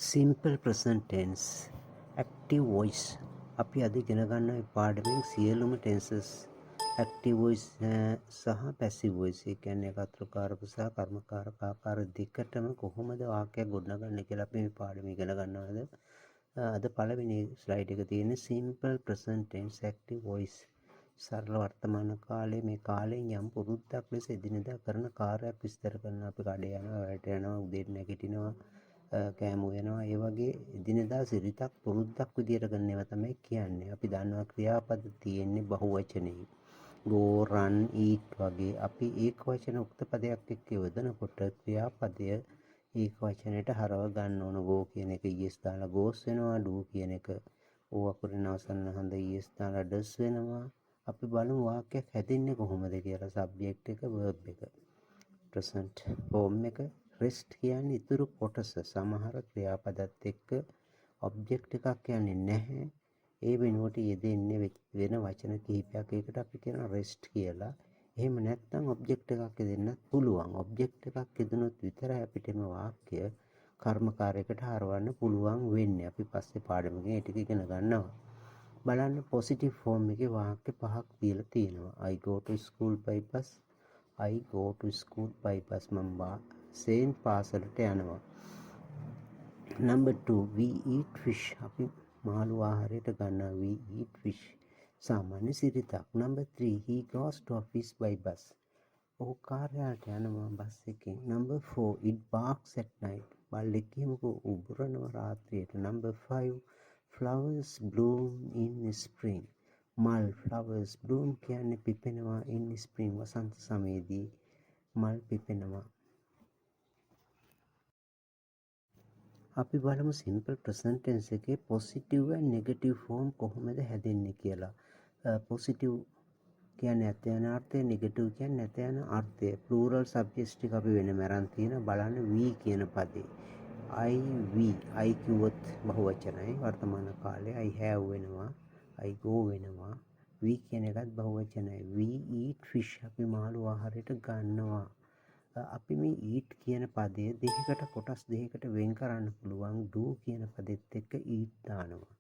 Simple present tense active voice අපි අද ඉගෙන ගන්නා මේ පාඩමෙන් සියලුම ටෙන්සස් ඇක්ටිව් වොයිස් සහ පැසිව් වොයිස් ඒ කියන්නේ කර්තෘකාරක සහ කර්මකාරක ආකාර දෙකටම කොහොමද වාක්‍යයක් ගොඩනගන්නේ කියලා අපි මේ පාඩම ඉගෙන ගන්නවාද අද පළවෙනි ස්ලයිඩ් එක තියෙන්නේ simple present tense active voice සරල වර්තමාන කාලයේ මේ කාලයෙන් යම් පුරුද්දක් ලෙස එදිනෙදා කරන කාර්යයක් විස්තර කරන අපි කඩේ යනවා වැඩට යනවා උදේට නැගිටිනවා කෑම උයනවා ඒ වගේ එදිනෙදා සිරිතක් පුරුද්දක් විදියට කරන ඒවා තමයි කියන්නේ. අපි දන්නවා ක්‍රියාපද තියෙන්නේ බහුවචනෙයි. go run eat වගේ අපි ඒක වචන උක්ත පදයක් එක්ක යොදනකොට ක්‍රියාපදය ඒක වචනයට හරව ගන්න ඕන. go කියන එක yes දාලා goes වෙනවා. do කියන එක o අකුරෙන් අවසන් හඳ yes දාලා does වෙනවා. අපි බලමු වාක්‍යයක් හැදෙන්නේ කොහොමද කියලා. subject එක verb එක present form එක rest කියන්නේ ඉතුරු කොටස සමහර ක්‍රියාපදත් එක්ක ඔබ්ජෙක්ට් එකක් කියන්නේ නැහැ. ඒ වෙනුවට යෙදෙන්නේ වෙන වචන කිහිපයක්. ඒකට අපි කියනවා rest කියලා. එහෙම නැත්නම් ඔබ්ජෙක්ට් එකක් යෙදෙන්නත් පුළුවන්. ඔබ්ජෙක්ට් එකක් යෙදුනොත් විතරයි අපිට මේ වාක්‍ය කර්මකාරයකට හරවන්න පුළුවන් වෙන්නේ. අපි පස්සේ පාඩමකින් ඒ ටික ඉගෙන ගන්නවා. බලන්න පොසිටිව් ෆෝම් එකේ වාක්‍ය පහක් දීලා තියෙනවා. I go to school by bus. I go to school by bus. මම සේන් පාසලට යනවා. number 2 we eat fish. අපි මාළු ආහාරයට ගන්නවා. we eat fish. සාමාන්‍ය සිරිතක්. number 3 he goes to office by bus. ඔහු කාර්යාලයට යනවා බස් එකෙන්. number 4 it barks at night. බල්ලෙක් කියමුකෝ උබරනවා රාත්‍රියට. number 5 flowers bloom in spring. මල් flowers bloom කියන්නේ පිපෙනවා in spring වසන්ත සමයේදී මල් පිපෙනවා. අපි බලමු සිම්පල් ප්‍රසන්ට් ටෙන්ස් එකේ පොසිටිව් and නෙගටිව් ෆෝම් කොහොමද හැදෙන්නේ කියලා. පොසිටිව් කියන්නේ ඇත යන අර්ථය, නෙගටිව් කියන්නේ නැත යන අර්ථය. ප්ලූරල් සබ්ජෙක්ට්ස් ටික අපි වෙනම අරන් තියෙනවා. බලන්න we කියන පදේ. we කිව්වොත් බහුවචනයි වර්තමාන කාලේ. I have වෙනවා. I go වෙනවා. we කියන එකත් බහුවචනයි. we eat fish. අපි මාළු ආහාරයට ගන්නවා. අපි මේ eat කියන පදය දෙකකට කොටස් දෙකකට වෙන් කරන්න පුළුවන්. do කියන පදෙත් එක්ක eat දානවා.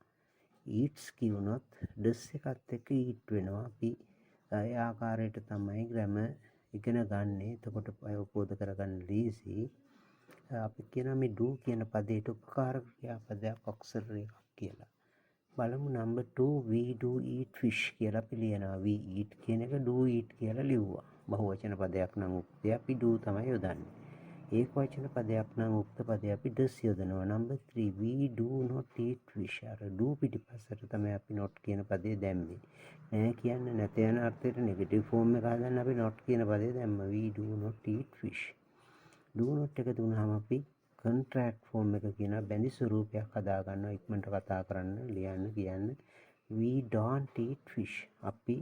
eats කියනොත් does එකත් එක්ක eat වෙනවා. අපි ඒ ආකාරයට තමයි grammar ඉගෙන ගන්න. එතකොට අවබෝධ කරගන්න ලීසි. අපි කියනවා මේ do කියන පදයට උපකාරක ක්‍රියාපදයක් auxiliary එකක් කියලා. බලමු number 2 we do eat fish කියලා අපි ලියනවා. we eat කියන එක do eat කියලා ලිව්වා. බහුවචන පදයක් නම් උක්තය අපි do තමයි යොදන්නේ. ඒක වචන පදයක් නම් උක්ත පදය අපි does යොදනවා. number 3 we do not eat fish. අර do පිටිපස්සට තමයි අපි not කියන පදේ දැම්මේ. නෑ කියන්නේ නැත යන අර්ථයට නෙගටිව් ෆෝම් එක හදන්න අපි not කියන පදේ දැම්මා. we do not eat fish. do not එක දුන්නාම අපි contract ෆෝම් එක කියන බැඳි ස්වරූපයක් හදා ගන්නවා. ඉක්මනට කතා කරන්න ලියන්න කියන්න. we don't eat fish. අපි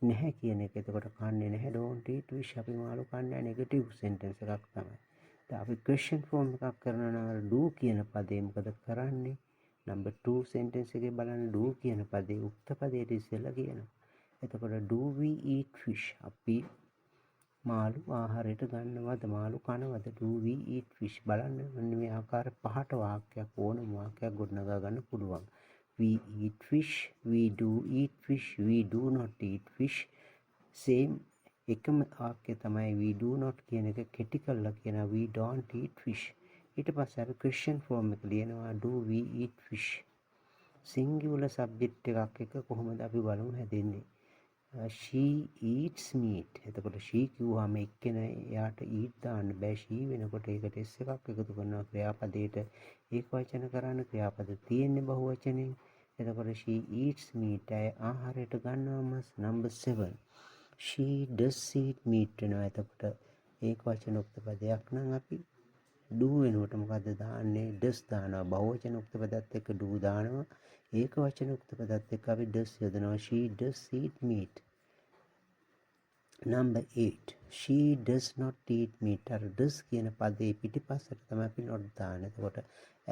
නැහැ කියන එක. එතකොට කන්නේ නැහැ don't eat fish. අපි මාළු කන්නේ නැහැ. නෙගටිව් සෙන්ටෙන්ස් එකක් තමයි. දැන් අපි ක්වෙස්චන් ෆෝම් එකක් කරනවා නම් do කියන පදේ මොකද කරන්නේ? number 2 සෙන්ටෙන්ස් එකේ බලන්න do කියන පදේ උක්ත පදයට ඉස්සෙල්ලා කියනවා. එතකොට do we eat fish? අපි මාළු ආහාරයට ගන්නවද? මාළු කනවද? do we eat fish? බලන්න මෙන්න මේ ආකාර පහට වාක්‍යයක් ඕනම වාක්‍යයක් ගොඩනගා ගන්න පුළුවන්. we eat fish, we do eat fish, we do not eat fish. same එකම වාක්‍ය තමයි we do not කියන එක කෙටි කරලා කියනවා we don't eat fish. ඊට පස්සේ අපි question form එක ලියනවා do we eat fish. singular subject එකක් එක කොහොමද අපි බලමු හැදෙන්නේ. she eats meat. එතකොට she කිව්වම එක්කෙනා එයාට eat දාන්න බෑ. she වෙනකොට ඒකට s එකක් එකතු කරනවා ක්‍රියාපදයට. ඒක වචන කරන්න ක්‍රියාපද තියෙන්නේ බහුවචනෙන්. එතකොට she eats meat. ආහාරයට ගන්නවා මස්. number 7 she does eat meat වෙනවා. එතකොට ඒක වචන උක්ත පදයක් නම් අපි do වෙනුවට මොකද්ද දාන්නේ? does දානවා. බහුවචන උක්ත පදත් එක්ක do දානවා. ඒක වචන උක්ත පදත් එක්ක අපි does යොදනවා. she does eat meat. number 8 she does not eat meat. අර does කියන පදේ පිටිපස්සට තමයි අපි not දාන්නේ. එතකොට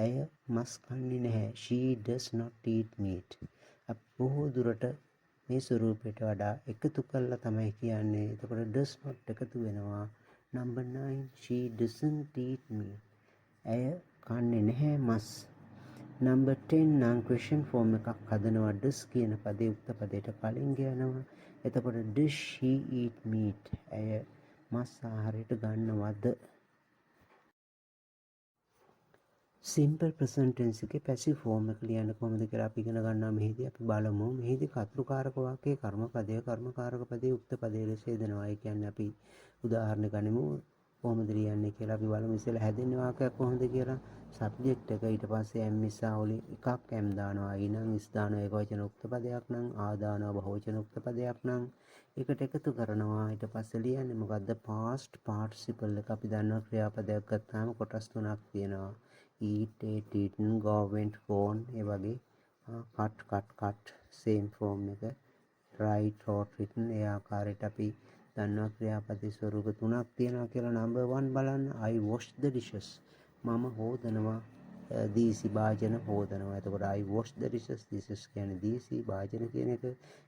ඇය මස් කන්නේ නැහැ. she does not eat meat. අපි බොහෝ දුරට මේ ස්වරූපයට වඩා එකතු කළා තමයි කියන්නේ. එතකොට does not එකතු වෙනවා. number 9 she doesn't eat meat. ඇය කන්නේ නැහැ මස්. number 10 නම් question form එකක් හදනවා. does කියන පදේ උක්ත පදයට කලින් ගයනවා. එතකොට does she eat meat? ඇය මස් ආහාරයට ගන්නවද? සිම්පල් ප්‍රසන්ට් ටෙන්ස් එකේ පැසිව් ෆෝම් එක ලියන්න කොහොමද කියලා අපි ඉගෙන ගන්නවා. මෙහිදී අපි බලමු. මෙහිදී කර්තෘකාරක වාක්‍යයේ කර්මපදය කර්මකාරක පදයේ උක්ත පදයේ ලෙස යෙදෙනවා. ඒ කියන්නේ අපි උදාහරණ ගනිමු. කොහොමද ලියන්නේ කියලා අපි බලමු. ඉස්සෙල්ලා හැදෙන්නේ වාක්‍යයක් කොහොමද කියලා. සබ්ජෙක්ට් එක ඊට පස්සේ m නිසා ඔලි එකක් m දානවා. ඊනම් is දානවා ඒක වචන උක්ත පදයක් නම් ආ දානවා බහුවචන උක්ත පදයක් නම් ඒකට එකතු කරනවා. ඊට පස්සේ ලියන්නේ මොකද්ද? past participle එක. අපි දන්නවා ක්‍රියාපදයක් ගත්තාම කොටස් තුනක් තියෙනවා. eat, ate, eaten, go, went, gone ඒ වගේ cut same form එක write, wrote, written ඒ ආකාරයට අපි දන්නවා ක්‍රියාපද ස්වරූප තුනක් තියෙනවා කියලා. number 1 බලන්න. I wash the dishes. මම හොදනවා දීසි භාජන හොදනවා. එතකොට I wash the dishes කියන්නේ දීසි භාජන කියන එක.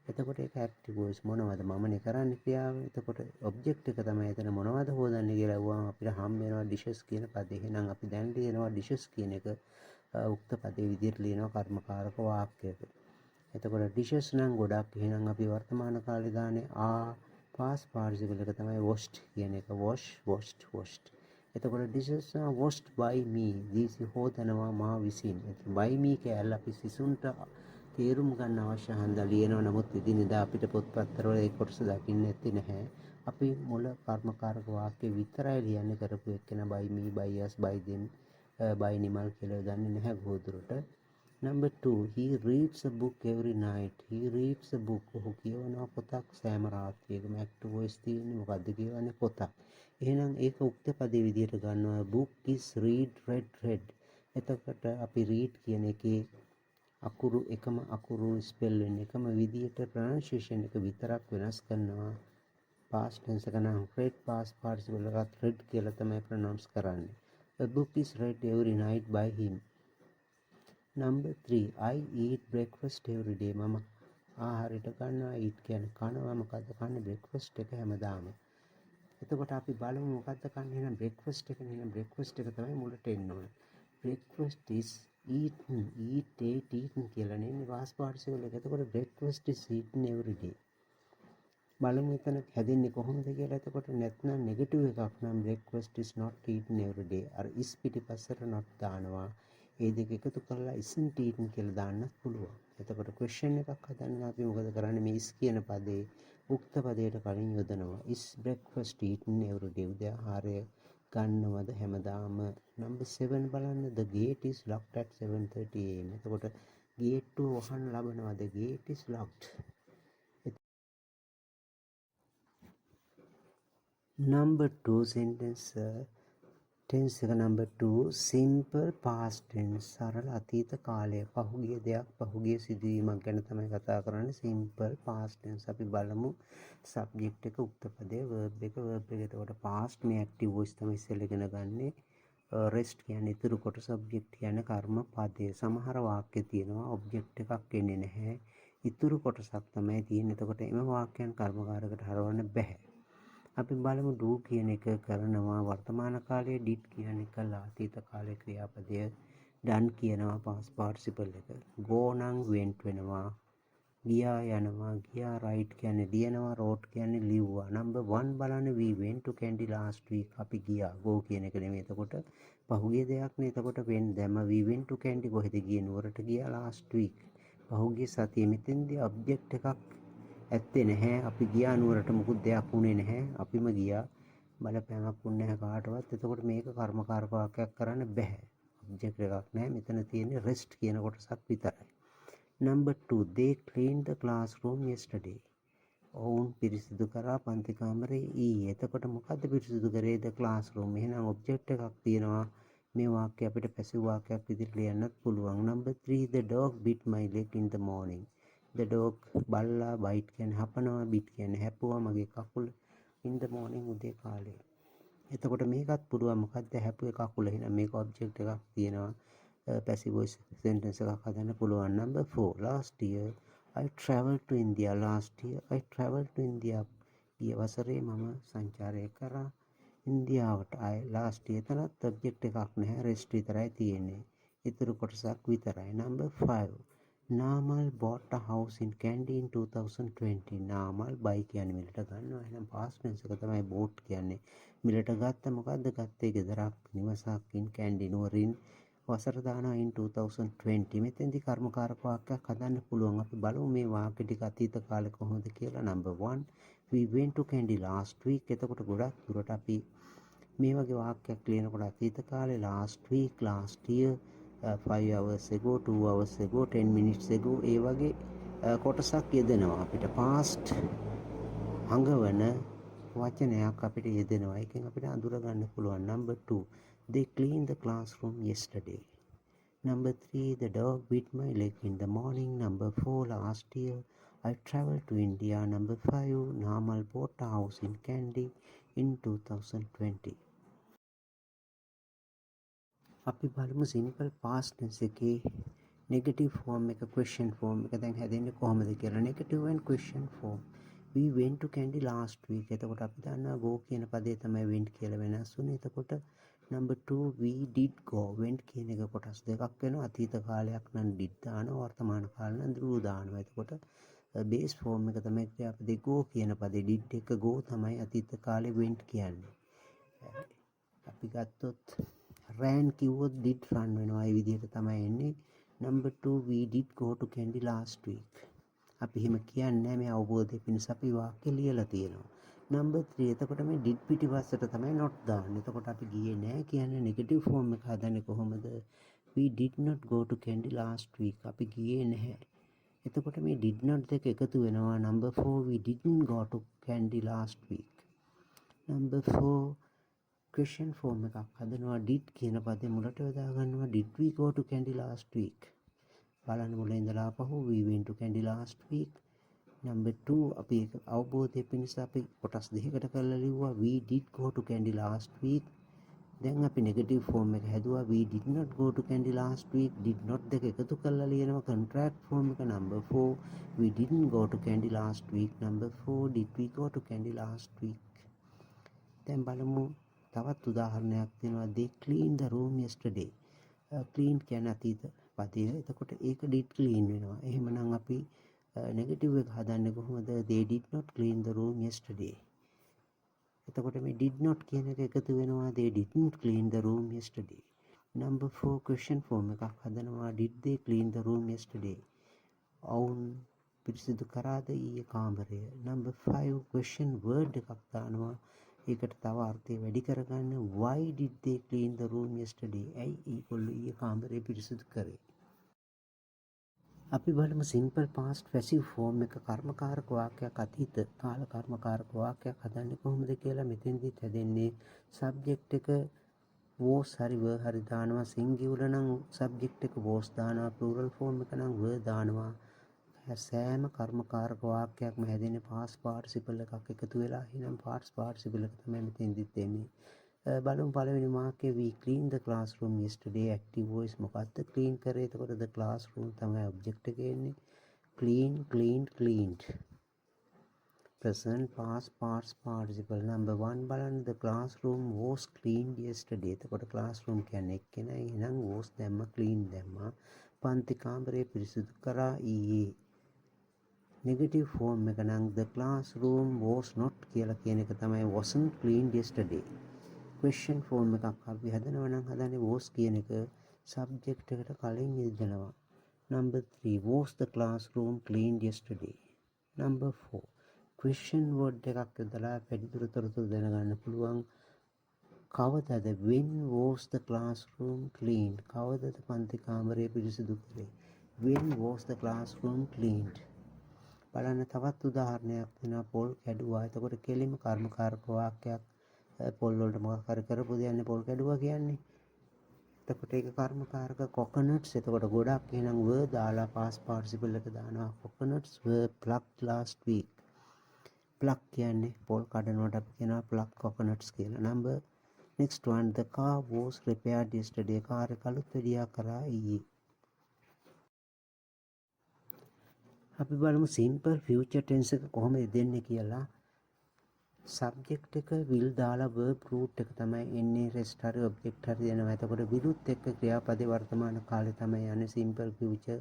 එතකොට ඒක active voice මොනවද මමනේ කරන්නේ ක්‍රියාව. එතකොට object එක තමයි එතන මොනවද හොදන්නේ කියලා අහුවාම අපිට හම් වෙනවා dishes කියන පදේ. එහෙනම් අපි දැන් ලියනවා dishes කියන එක උක්ත පදේ විදිහට ලියනවා කර්මකාරක වාක්‍යයක. එතකොට dishes නම් ගොඩක්. එහෙනම් අපි වර්තමාන කාලේ දාන්නේ past participle එක තමයි washed කියන එක. wash, washed, washed. එතකොට dishes are washed by me. දීසි හොදනවා මා විසින්. by me කියලා අපි සිසුන්ට තේරුම් ගන්න අවශ්‍ය හන්දා ලියනවා. නමුත් එදිනෙදා අපිට පොත්පත්වල ඒ කොටස දකින්න ඇත්තේ නැහැ. අපි මුල කර්මකාරක වාක්‍ය විතරයි ලියන්නේ. කරපු එක්කෙනා by me, by us, by them, by Nimal කියලා දන්නේ නැහැ ගොදුරට. number 2 he reads a book every night. he reads a book. ඔහු කියවනවා පොතක් සෑම රාත්‍රියකම. active voice තියෙන්නේ මොකද්ද කියවන්නේ පොතක්. එහෙනම් ඒක උක්ත පදේ විදිහට ගන්නවා. book is read. එතකොට අපි read කියන එකේ අකුරු එකම අකුරු ස්පෙල් වෙන එකම විදිහට ප්‍රොනන්සියේෂන් එක විතරක් වෙනස් කරනවා. past tense එක නම් read, past participle එකත් read කියලා තමයි ප්‍රොනවුන්ස් කරන්නේ. a book is read every night by him. number 3 I eat breakfast every day. මම ආහාරයට ගන්නවා. eat කියන්නේ කනවා. මොකද්ද කන්නේ? breakfast එක හැමදාම. එතකොට අපි බලමු මොකද්ද කන්නේ. එහෙනම් breakfast එක නේ. එහෙනම් breakfast එක තමයි මුලට එන්න ඕනේ. breakfast is eaten. eat, ate, eaten කියලා නේ past participle එක. එතකොට breakfast is eaten every day. බලමු එතන හැදෙන්නේ කොහොමද කියලා. එතකොට නැත්නම් නෙගටිව් එකක් නම් breakfast is not eaten every day. අර is පිටිපස්සට not දානවා. ඒ දෙක එකතු කරලා isn't eaten කියලා දාන්නත් පුළුවන්. එතකොට question එකක් හදන්න අපි මොකද කරන්නේ? මේ is කියන පදේ උක්ත පදයට කලින් යොදනවා. is breakfast eaten every day. උදේ ආහාරය ගන්නවද හැමදාම? number 7 බලන්න. the gate is locked at 7:30 am. එතකොට ගේට්ටුව වහන්න ලබනවා. the gate is locked. number 2 sentence tense එක number 2 simple past tense සරල අතීත කාලය. පහුගිය දෙයක් පහුගිය සිදුවීමක් ගැන තමයි කතා කරන්නේ. simple past tense. අපි බලමු subject එක උක්ත පදයේ verb එක එතකොට past මේ active voice තමයි ඉස්සෙල්ලා ඉගෙන ගන්නේ. rest කියන්නේ ඉතුරු කොට, subject කියන්නේ කර්ම පදය. සමහර වාක්‍ය තියෙනවා object එකක් එන්නේ නැහැ. ඉතුරු කොටසක් තමයි තියෙන්නේ. එතකොට එම වාක්‍යයන් කර්මකාරකට හරවන්න බෑ. අපි බලමු do කියන එක කරනවා වර්තමාන කාලයේ, did කියන්නේ කළා අතීත කාලයේ ක්‍රියාපදය, done කියනවා past participle එක, go නම් went වෙනවා, ගියා යනවා, ගියා write කියන්නේ ලියනවා, wrote කියන්නේ ලිව්වා. number 1 බලන්න we went to Kandy last week. අපි ගියා go කියන එක නෙමෙයි. එතකොට පහුගිය දෙයක් නේ. එතකොට when දැම්ම we went to Kandy කොහෙද ගියේ? නුවරට ගියා last week. පහුගිය සතියේ මෙතෙන්දී object එකක් ඇත්තේ නැහැ. අපි ගියා නුවරට මුකුත් දෙයක් වුණේ නැහැ. අපිම ගියා. බලපෑමක් වුණේ නැහැ කාටවත්. එතකොට මේක කර්මකාරක වාක්‍යයක් කරන්න බෑ. ඔබ්ජෙක්ට් එකක් නැහැ. මෙතන තියෙන්නේ rest කියන කොටසක් විතරයි. number 2 they cleaned the classroom yesterday. ඔවුන් පිරිසිදු කරා පන්ති කාමරේ ඊයේ. එතකොට මොකද්ද පිරිසිදු කරේ? the classroom. එහෙනම් ඔබ්ජෙක්ට් එකක් තියෙනවා. මේ වාක්‍ය අපිට පැසිව් වාක්‍යයක් විදිහට ලියන්නත් පුළුවන්. number 3 the dog bit my leg in the morning. the dog බල්ලා bite කියන්නේ හපනවා, bit කියන්නේ හැපුවා මගේ කකුල in the morning උදේ කාලේ. එතකොට මේකත් පුළුවන් මොකද්ද හැපුවේ කකුල. එහෙනම් මේක ඔබ්ජෙක්ට් එකක් තියෙනවා. passive voice sentence එකක් හදන්න පුළුවන්. number 4 last year I traveled to India. last year I traveled to India. ගිය වසරේ මම සංචාරය කරා ඉන්දියාවට ආයි ලාස්ට් එතනත් සබ්ජෙක්ට් එකක් නැහැ රෙස්ට් විතරයි තියෙන්නේ. ඉතුරු කොටසක් විතරයි. number 5 Namal bought a house in Kandy in 2020. Namal buy කියන්නේ මිලට ගන්නවා. එහෙනම් past tense එක තමයි bought කියන්නේ. මිලට ගත්ත මොකද්ද? ගත්තේ ගෙදරක් නිවසක් in Kandy නුවරින් වසර දානවා in 2020. මෙතෙන්දි කර්මකාරක වාක්‍යයක් හදන්න පුළුවන්. අපි බලමු මේ වාක්‍ය ටික අතීත කාලේ කොහොමද කියලා. number 1 we went to Kandy last week. එතකොට ගොඩක් දුරට අපි මේ වගේ වාක්‍යයක් ලියනකොට අතීත කාලේ last week, last year, 5 hours ago, 2 hours ago, 10 minutes ago ඒ වගේ කොටසක් යෙදෙනවා අපිට past හඟවන වචනයක් අපිට යෙදෙනවා. ඒකෙන් අපිට අඳුර ගන්න පුළුවන්. number 2 they cleaned the classroom yesterday. number 3 the dog bit my leg in the morning. number 4 last year I traveled to India. number 5 Namal bought a house in Kandy in 2020. අපි බලමු සිම්පල් පාස්ට් ටෙන්ස් එකේ negative form එක question form එක දැන් හැදෙන්නේ කොහොමද කියලා. Negative and question form. we went to Kandy last week. එතකොට අපි දන්නවා go කියන පදේ තමයි went කියලා වෙනස් වුනේ. එතකොට number 2 we did go. went කියන එක කොටස් දෙකක් වෙනවා. අතීත කාලයක් නම් did දානවා, වර්තමාන කාලේ නම් do දානවා. එතකොට බේස් ෆෝම් එක තමයි ක්‍රියාපදේ go කියන පදේ did එක go තමයි අතීත කාලේ went කියන්නේ. අපි ගත්තොත් ran කිව්වොත් did run වෙනවා. ඒ විදිහට තමයි එන්නේ. number 2 we did go to Kandy last week. අපි එහෙම කියන්නේ මේ අවබෝධය පිණිස අපි වාක්‍ය ලියලා තියෙනවා. number 3 එතකොට මේ did පිටිපස්සට තමයි not දාන්නේ. එතකොට අපි ගියේ නෑ කියන්නේ නෙගටිව් ෆෝම් එක හදන්නේ කොහොමද? we did not go to Kandy last week. අපි ගියේ නැහැ. එතකොට මේ did not දෙක එකතු වෙනවා. number 4 we didn't go to Kandy last week. number 4 question form එකක් හදනවා. did කියන පදේ මුලට යොදා ගන්නවා. did we go to Kandy last week? බලන්න මුලින් ඉඳලා ආපහු we went to Kandy last week. number 2 අපි ඒක අවබෝධය පිණිස අපි කොටස් දෙකකට කරලා ලිව්වා. we did go to Kandy last week. දැන් අපි නෙගටිව් ෆෝම් එක හැදුවා. we did not go to Kandy last week. did not දෙක එකතු කරලා ලියනවා. කොන්ට්‍රැක්ට් ෆෝම් එක number 4 we didn't go to Kandy last week. number 4 did we go to Kandy last week? දැන් බලමු තවත් උදාහරණයක් තියෙනවා. they cleaned the room yesterday. clean කියන්නේ අතීත පදය. එතකොට ඒක did clean වෙනවා. එහෙමනම් අපි නෙගටිව් එක හදන්නේ කොහොමද? they did not clean the room yesterday. එතකොට මේ did not කියන එක එකතු වෙනවා. they didn't clean the room yesterday. number 4 question form එකක් හදනවා. did they clean the room yesterday? ඔවුන් පිරිසිදු කරාද ඊයේ කාමරය? number 5 question word එකක් දානවා. ඒකට තව අර්ථය වැඩි කරගන්න. why did they clean the room yesterday? ඇයි ඒගොල්ලෝ ඊයේ කාමරය පිරිසිදු කරේ? අපි බලමු සිම්පල් පාස්ට් පැසිව් ෆෝම් එක කර්මකාරක වාක්‍යයක් අතීත කාල කර්මකාරක වාක්‍යයක් හදන්නේ කොහොමද කියලා. මෙතෙන්දිත් හැදෙන්නේ සබ්ජෙක්ට් එක was හරි were හරි දානවා. සිංගියුලර් නම් සබ්ජෙක්ට් එක was දානවා. ප්ලූරල් ෆෝම් එක නම් were දානවා. සෑම කර්මකාරක වාක්‍යයක්ම හැදෙන්නේ පාස්ට් පාර්ටිසිපල් එකක් එකතු වෙලා. එහෙනම් පාස්ට් පාර්ටිසිපල් එක තමයි මෙතෙන්දිත් එන්නේ. බලමු පළවෙනි වාක්‍යය we cleaned the classroom yesterday. active voice මොකක්ද clean කරේ? එතකොට the classroom තමයි object එකේ එන්නේ. clean cleaned cleaned. present past past participle. number 1 බලන්න the classroom was cleaned yesterday. එතකොට classroom කියන්නේ එක්කෙනයි. එහෙනම් was දැම්ම clean දැම්මා. පන්ති කාමරය පිරිසිදු කරා ඊයේ. නෙගටිව් ෆෝම් එක නම් the classroom was not කියලා කියන එක තමයි wasn't cleaned yesterday. Question form එකක් අපි හදනවා නම් හදන්නේ was කියන එක සබ්ජෙක්ට් එකට කලින් යෙදෙනවා. number 3 was the classroom cleaned yesterday. number 4 question word එකක් යොදලා වැඩිදුර තොරතුරු දැනගන්න පුළුවන්. කවදද when was the classroom cleaned? කවදද පන්ති කාමරය පිරිසිදු කරේ? when was the classroom cleaned? බලන්න තවත් උදාහරණයක් දෙනවා. පොල් කැඩුවා. එතකොට කෙලිම කර්මකාරක වාක්‍යයක් පොල් වලට මොකක් හරි කරපු දෙයන්නේ පොල් කැඩුවා කියන්නේ. එතකොට ඒක කර්මකාරක coconuts. එතකොට ගොඩක් එහෙනම් were දාලා past participle එක දානවා. coconuts were plucked last week. pluck කියන්නේ පොල් කඩනවට අපි කියනවා pluck coconuts කියලා. number next one the car was repaired yesterday. Car එක අලුත් වෙඩියා කරා ඊයේ. අපි බලමු simple future tense එක කොහොමද දෙන්නේ කියලා. සබ්ජෙක්ට් එක will දාලා verb root එක තමයි එන්නේ rest හරි object හරි දෙනවා. එතකොට විරුත් එක්ක ක්‍රියාපදේ වර්තමාන කාලේ තමයි යන්නේ simple future.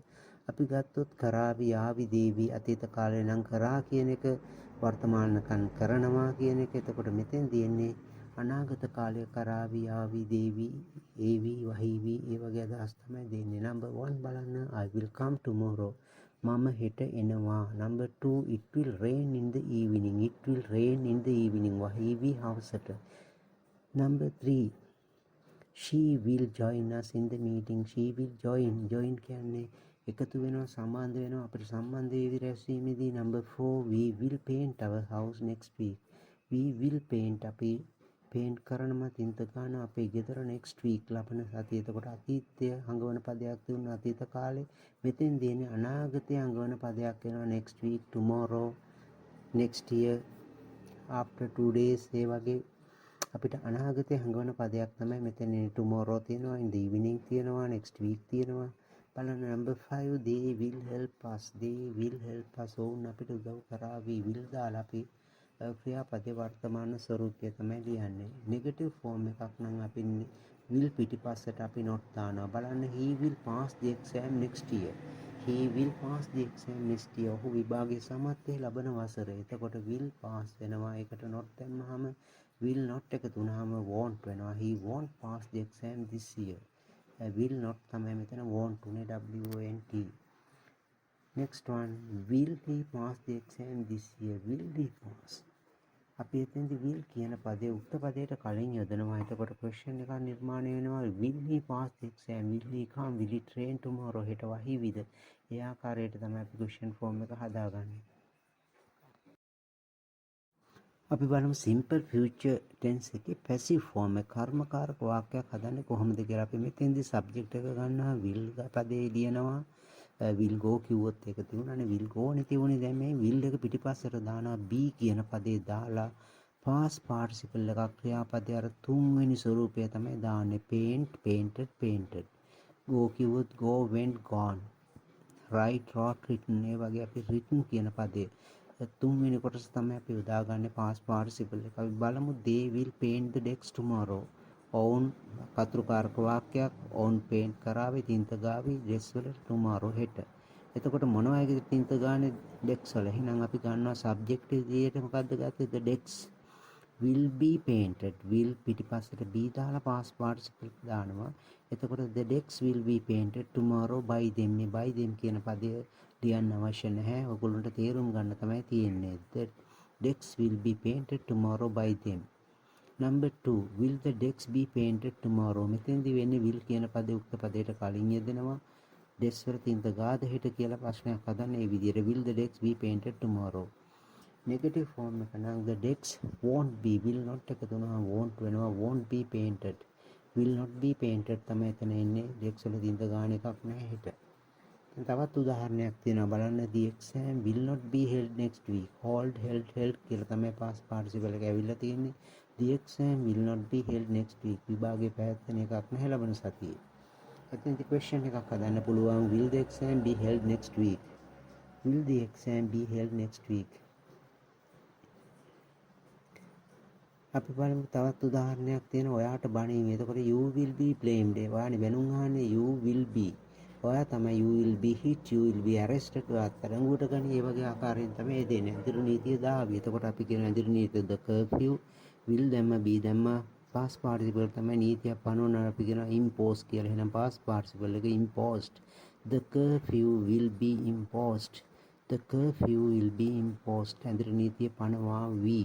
අපි ගත්තොත් කරාවි ආවි දේවි අතීත කාලේ නම් කරා කියන එක වර්තමානකම් කරනවා කියන එක. එතකොට මෙතෙන් දෙන්නේ අනාගත කාලේ කරාවි ආවි දේවි ඒවි වහීවි ඒ වගේ අදහස් තමයි දෙන්නේ. number 1 බලන්න I will come tomorrow. මම හෙට එනවා. number 2 it will rain in the evening. it will rain in the evening. වහීවි හවසට. number 3 she will join us in the meeting. she will join කියන්නේ එකතු වෙනවා සම්බන්ධ වෙනවා අපිට සම්බන්ධ වේවි රැස්වීමේදී. number 4 we will paint our house next week. we will paint අපි පේන්ට් කරනවා තින්ත ගන්න අපේ ගෙදර next week ලබන සතිය. එතකොට අතීතය හඟවන පදයක් තිබුණා අතීත කාලේ. මෙතෙන් දෙන්නේ අනාගතය හඟවන පදයක් වෙනවා next week, tomorrow, next year, after 2 days. ඒ වගේ අපිට අනාගතය හඟවන පදයක් තමයි මෙතන tomorrow තියෙනවා, in the evening තියෙනවා, next week තියෙනවා. බලන්න number 5 they will help us. they will help us. ඔවුන් අපිට උදව් කරાવી. will දාලා අපි ක්‍රියාපදේ වර්තමාන ස්වරූපය තමයි ලියන්නේ. නෙගටිව් ෆෝම් එකක් නම් අපි will පිටිපස්සට අපි not දානවා. බලන්න he will pass the exam next year. he will pass the exam next year. ඔහු විභාගයේ සමත්ය ලබන වසරේ. එතකොට will pass වෙනවා. ඒකට not දැම්මහම will not එකතු වුණාම won't වෙනවා. he won't pass the exam this year. will not තමයි මෙතන won't උනේ WONT. next one will he pass the exam this year. will he pass. අපි එතෙන්දී will කියන පදේ උක්ත පදයට කලින් යොදනවා. එතකොට question එකක් නිර්මාණය වෙනවා. will he pass the exam. will he come. will he train tomorrow. හෙට වහීවිද. ඒ ආකාරයට තමයි අපි question form එක හදාගන්නේ. අපි බලමු simple future tense එකේ passive form එක කර්මකාරක වාක්‍යයක් හදන්නේ කොහොමද කියලා. අපි මෙතෙන්දී subject එක ගන්නවා will පදේ ලියනවා. will go කිව්වොත් ඒක තියුණානේ. will go නේ තියුණේ. දැන් මේ will එක පිටිපස්සට දානවා be කියන පදේ දාලා past participle එකක් ක්‍රියාපදේ අර තුන්වෙනි ස්වරූපය තමයි දාන්නේ. paint, painted, painted. go කිව්වොත් go, went, gone. write, wrote, written. ඒ වගේ අපි written කියන පදේ තුන්වෙනි කොටස තමයි අපි උදාගන්නේ past participle එක. අපි බලමු they will paint the decks tomorrow. ඔවුන් කතුරුකාරක වාක්‍යයක් ඔවුන් පේන්ට් කරાવી තින්ත ගාවි ඩෙස් වලට tomorrow හෙට. එතකොට මොනවා වගේද තින්ත ගානේ ඩෙක්ස් වල. එහෙනම් අපි ගන්නවා සබ්ජෙක්ට් එකේදී මොකද්ද ගත්තේ? the decks will be painted. will පිටිපස්සට be දාලා past participle දානවා. එතකොට the decks will be painted tomorrow by them. මේ by them කියන පදය ලියන්න අවශ්‍ය නැහැ. ඔයගොල්ලන්ට තේරුම් ගන්න තමයි තියෙන්නේ. the decks will be painted tomorrow by them. number 2 will the decks be painted tomorrow. මෙතෙන්දී වෙන්නේ will කියන පදේ උක්ත පදයට කලින් යෙදෙනවා. decks වල තින්ත ගාද හෙට කියලා ප්‍රශ්නයක් හදන්න ඒ විදිහට will the decks be painted tomorrow. negative form එක නම් the decks won't be. will not එකතු වෙනවා won't වෙනවා. won't be painted. will not be painted තමයි එතන එන්නේ. decks වල තින්ත ගාන එකක් නැහැ හෙට. තවත් උදාහරණයක් තියෙනවා බලන්න. the exam will not be held next week. hold, held, held කියලා තමයි past participle එක ඇවිල්ලා තියෙන්නේ. the exam will not be held next week. විභාගේ පැවැත්වෙන එකක් නැහැ ලබන සතියේ. එතනදී question එකක් හදන්න පුළුවන්. will the exam be held next week. will the exam be held next week. අපි බලමු තවත් උදාහරණයක් තියෙනවා. ඔයාට බණීම. එතකොට you will be blamed. ඔයානේ බැනුම් අහන්නේ you will be. ඔයා තමයි you will be hit, you will be arrested. ඔයාත් තරංගුවට ගනි. ඒ වගේ ආකාරයෙන් තමයි දෙන්නේ. අඳුරු නීතිය දාවි. එතකොට අපි කියන අඳුරු නීතිය the curfew will දැම්ම be දැම්ම past participle තමයි නීතියක් පනවන අපි කියන impose කියලා. එහෙනම් past participle එක imposed. the curfew will be imposed. the curfew will be imposed. අඳුරු නීතිය පනවාවි.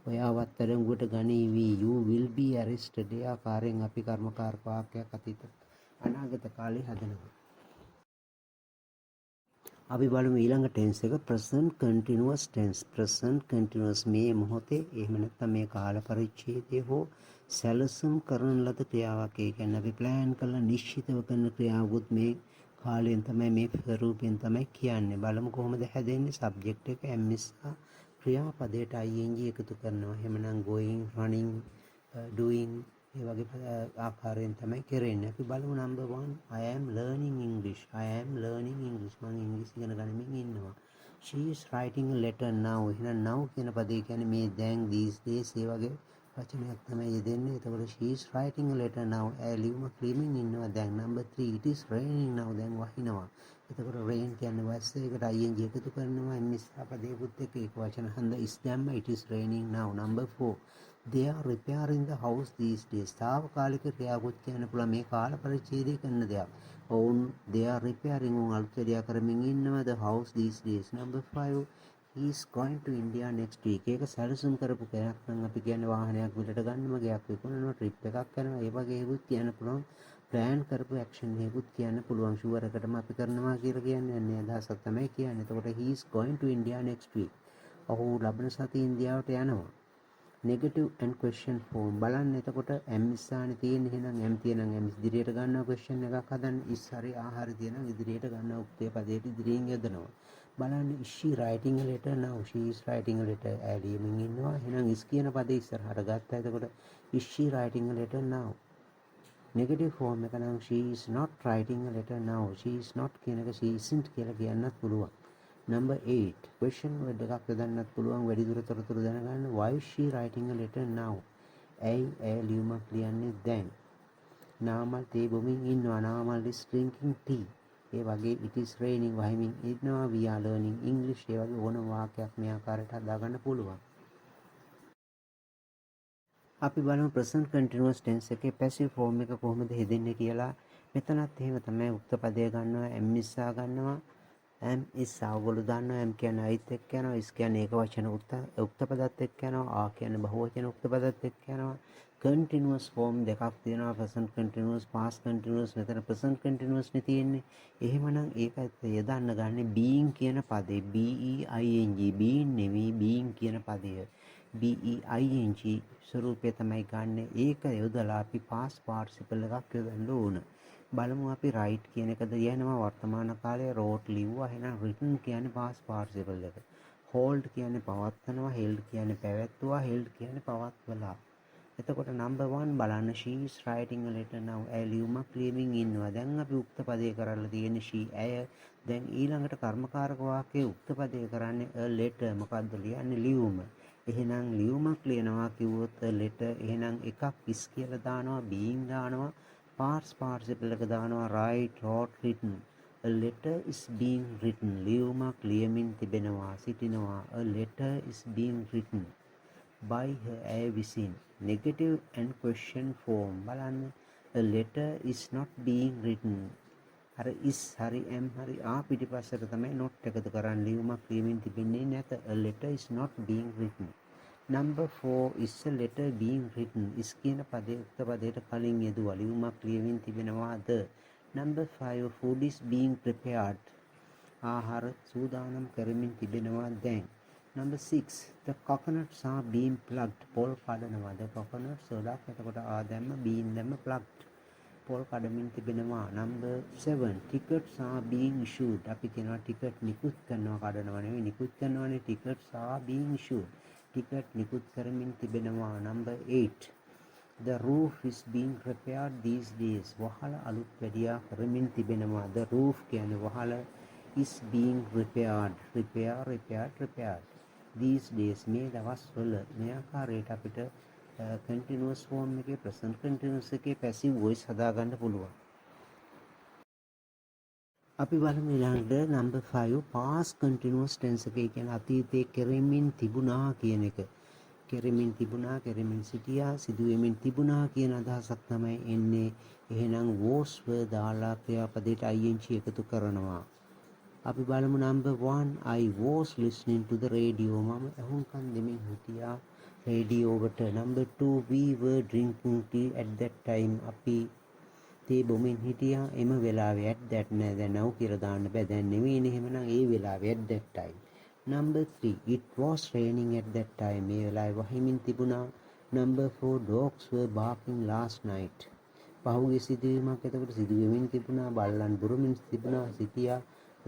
ඔයාවත් තරංගුවට ගනීවි. you will be arrested. ඒ ආකාරයෙන් අපි කර්මකාරක වාක්‍යයක් අතීත අනාගත කාලේ හදනවා. අපි බලමු ඊළඟ ටෙන්ස් එක present continuous tense. present continuous මේ මොහොතේ එහෙම නැත්නම් මේ කාල පරිච්ඡේදයේ හෝ සැලසුම් කරන ලද ක්‍රියාවක්. ඒ කියන්නේ අපි plan කරලා නිශ්චිතව කරන ක්‍රියාවකුත් මේ කාලයෙන් තමයි මේ ස්වරූපයෙන් තමයි කියන්නේ. බලමු කොහොමද හැදෙන්නේ. subject එක am නිසා ක්‍රියාපදයට ing එකතු කරනවා. එහෙමනම් going, running, doing ඒ වගේ ආකාරයෙන් තමයි කරන්නේ. අපි බලමු number 1 I am learning English. I am learning English. මම ඉංග්‍රීසි ඉගෙන ගනිමින් ඉන්නවා. she is writing a letter now. එහෙනම් now කියන පදේ කියන්නේ මේ දැන් these days ඒ වගේ වචනයක් තමයි යෙදෙන්නේ. එතකොට she is writing a letter now. ලියුමක් ලියමින් ඉන්නවා දැන්. number 3 it is raining now. දැන් වහිනවා. එතකොට rain කියන්නේ was එකට ing එකතු කරනවා. නිසා පදේකුත් එක්ක ඒක වචන හන්ද is දැම්ම it is raining now. number 4 they are repairing the house these days. తాවකාලික ක්‍රියාවකුත් කියන්න පුළුවන් මේ කාල පරිච්ඡේදයේ කරන දෙයක්. ඔවුන් they are repairing උන් අලුත්වැඩියා කරමින් ඉන්නවා the house these days. number 5 he is going to India next week. ඒක සැලසුම් කරපු කෙනෙක් නම් අපි කියන්නේ වාහනයක් විලට ගන්නම ගයක් විකුණනවා ට්‍රිප් එකක් කරනවා ඒ වගේ ඒකුත් කියන්න පුළුවන්. ප්ලෑන් කරපු ඇක්ෂන් එකකුත් කියන්න පුළුවන්. ෂුවර් එකටම අපි කරනවා කියලා කියන්නේ අන්නේ අදහසක් තමයි කියන්නේ. එතකොට he is going to India next week. ඔහු ලබන සතියේ ඉන්දියාවට යනවා. negative and question form බලන්න. එතකොට m ස්ථානේ තියෙන එහෙනම් m තියෙනම් m ඉදිරියට ගන්නවා question එකක් හදන්න is හරි ආහාර තියෙනම් ඉදිරියට ගන්නවා උක්තේ පදයට ඉදිරියෙන් යදනවා. බලන්න is she writing a letter now. she is writing a letter. ලියමින් ඉන්නවා. එහෙනම් is කියන පදේ ඉස්සරහට ගත්තා. එතකොට is she writing a letter now. negative form එක නම් she is not writing a letter now. she is not කියන එක she isn't කියලා කියන්නත් පුළුවන්. number 8 question word එකක් යොදන්නත් පුළුවන් වැඩිදුර තොරතුරු දැනගන්න. why is she writing a letter now. ඇයි ලියුමක් ලියන්නේ දැන්. නාමල් තේ බොමින් ඉන්නවා. Namal is drinking tea. ඒ වගේ it is raining වහිමින් ඉන්නවා. we are learning English. ඒ වගේ ඕන වාක්‍යයක් මේ ආකාරයට හදාගන්න පුළුවන්. අපි බලමු present continuous tense එකේ passive form එක කොහොමද හෙදෙන්නේ කියලා. මෙතනත් එහෙම තමයි උක්ත පදය ගන්නවා am ඉස්සා ගන්නවා. am is අවගොල්ලෝ දන්නවා. am කියන්නේ අයිත් එක්ක යනවා. is කියන්නේ ඒක වචන උක්ත පදත් එක්ක යනවා. ආ කියන්නේ බහුවචන උක්ත පදත් එක්ක යනවා. continuous form දෙකක් තියෙනවා. present continuous past continuous. මෙතන present continuous නේ තියෙන්නේ. එහෙමනම් ඒකත් යදන්න ගන්නේ being කියන පදේ. b e i n g being නෙවෙයි being කියන පදය. b e i n g ස්වරූපය තමයි ගන්න. ඒක යොදලා අපි past participle එකක් යොදන්න ඕන. බලමු අපි write කියන එකද යනවා වර්තමාන කාලයේ wrote ලිව්වා. එහෙනම් written කියන්නේ past participle එක. hold කියන්නේ පවත්වනවා. held කියන්නේ පැවැත්වුවා. held කියන්නේ පවත්වලා. එතකොට number 1 බලන්න she is writing a letter now. ලියුමක් ලියමින් ඉන්නවා. දැන් අපි උක්ත පදේ කරලා තියෙන්නේ she ඇය. දැන් ඊළඟට කර්මකාරක වාක්‍යයේ උක්ත පදේ කරන්නේ a letter. මොකද්ද ලියන්නේ ලියුම. එහෙනම් ලියුමක් ලියනවා කිව්වොත් a letter. එහෙනම් එකක් is කියලා දානවා. being දානවා. past participle එක දානවා. write wrote written. a letter is being written. ලියුමක් ලියමින් තිබෙනවා සිටිනවා. a letter is being written by her ඇය විසින්. negative and question form බලන්න. a letter is not being written. අර is හරි am හරි ආ පිටිපස්සට තමයි not එකතු කරන් ලියුමක් ලියමින් තිබෙන්නේ නැත. a letter is not being written. number 4 is a letter being written. is කියන පදේ උක්ත පදයට කලින් යෙදුවා. ලියුමක් ලියමින් තිබෙනවාද. number 5 food is being prepared. ආහාර සූදානම් කරමින් තිබෙනවා දැන්. number 6 the coconuts are being plucked. පොල් කඩනවා. the coconuts සොලක් එතකොට ආ දැම්ම being දැම්ම plucked. පොල් කඩමින් තිබෙනවා. number 7 tickets are being issued. අපි කියනවා ticket නිකුත් කරනවා කඩනවා නෙවෙයි නිකුත් කරනවානේ. tickets are being issued. ticket නිකුත් කරමින් තිබෙනවා. number 8 the roof is being repaired these days. වහල අලුත් වැඩියා කරමින් තිබෙනවා. the roof කියන්නේ වහල is being repaired these days මේ දවස්වල. මේ ආකාරයට අපිට continuous form එකේ present continuous එකේ passive voice හදාගන්න පුළුවන්. අපි බලමු ඊළඟට number 5 past continuous tense එකේ කියන්නේ අතීතයේ කෙරෙමින් තිබුණා කියන එක. කෙරෙමින් තිබුණා, කෙරෙමින් සිටියා, සිදුවෙමින් තිබුණා කියන අදහසක් තමයි එන්නේ. එහෙනම් was were දාලා ක්‍රියාපදයට ing එකතු කරනවා. අපි බලමු number 1 I was listening to the radio. මම අහුම්කන් දෙමින් හිටියා රේඩියෝ එකට. number 2 we were drinking tea at that time. අපි තේ බොමින් හිටියා එම වෙලාවේ. at that නෑ දැන් නව් කියලා දාන්න බෑ. දැන් නෙවෙයිනේ. එහෙමනම් ඒ වෙලාවේ at that time. number 3 it was raining at that time. මේ වෙලාවේ වහිමින් තිබුණා. number 4 dogs were barking last night. පහුගිය සිදුවීමක් එතකොට සිදුවෙමින් තිබුණා. බල්ලන් බුරමින් තිබුණා සිටියා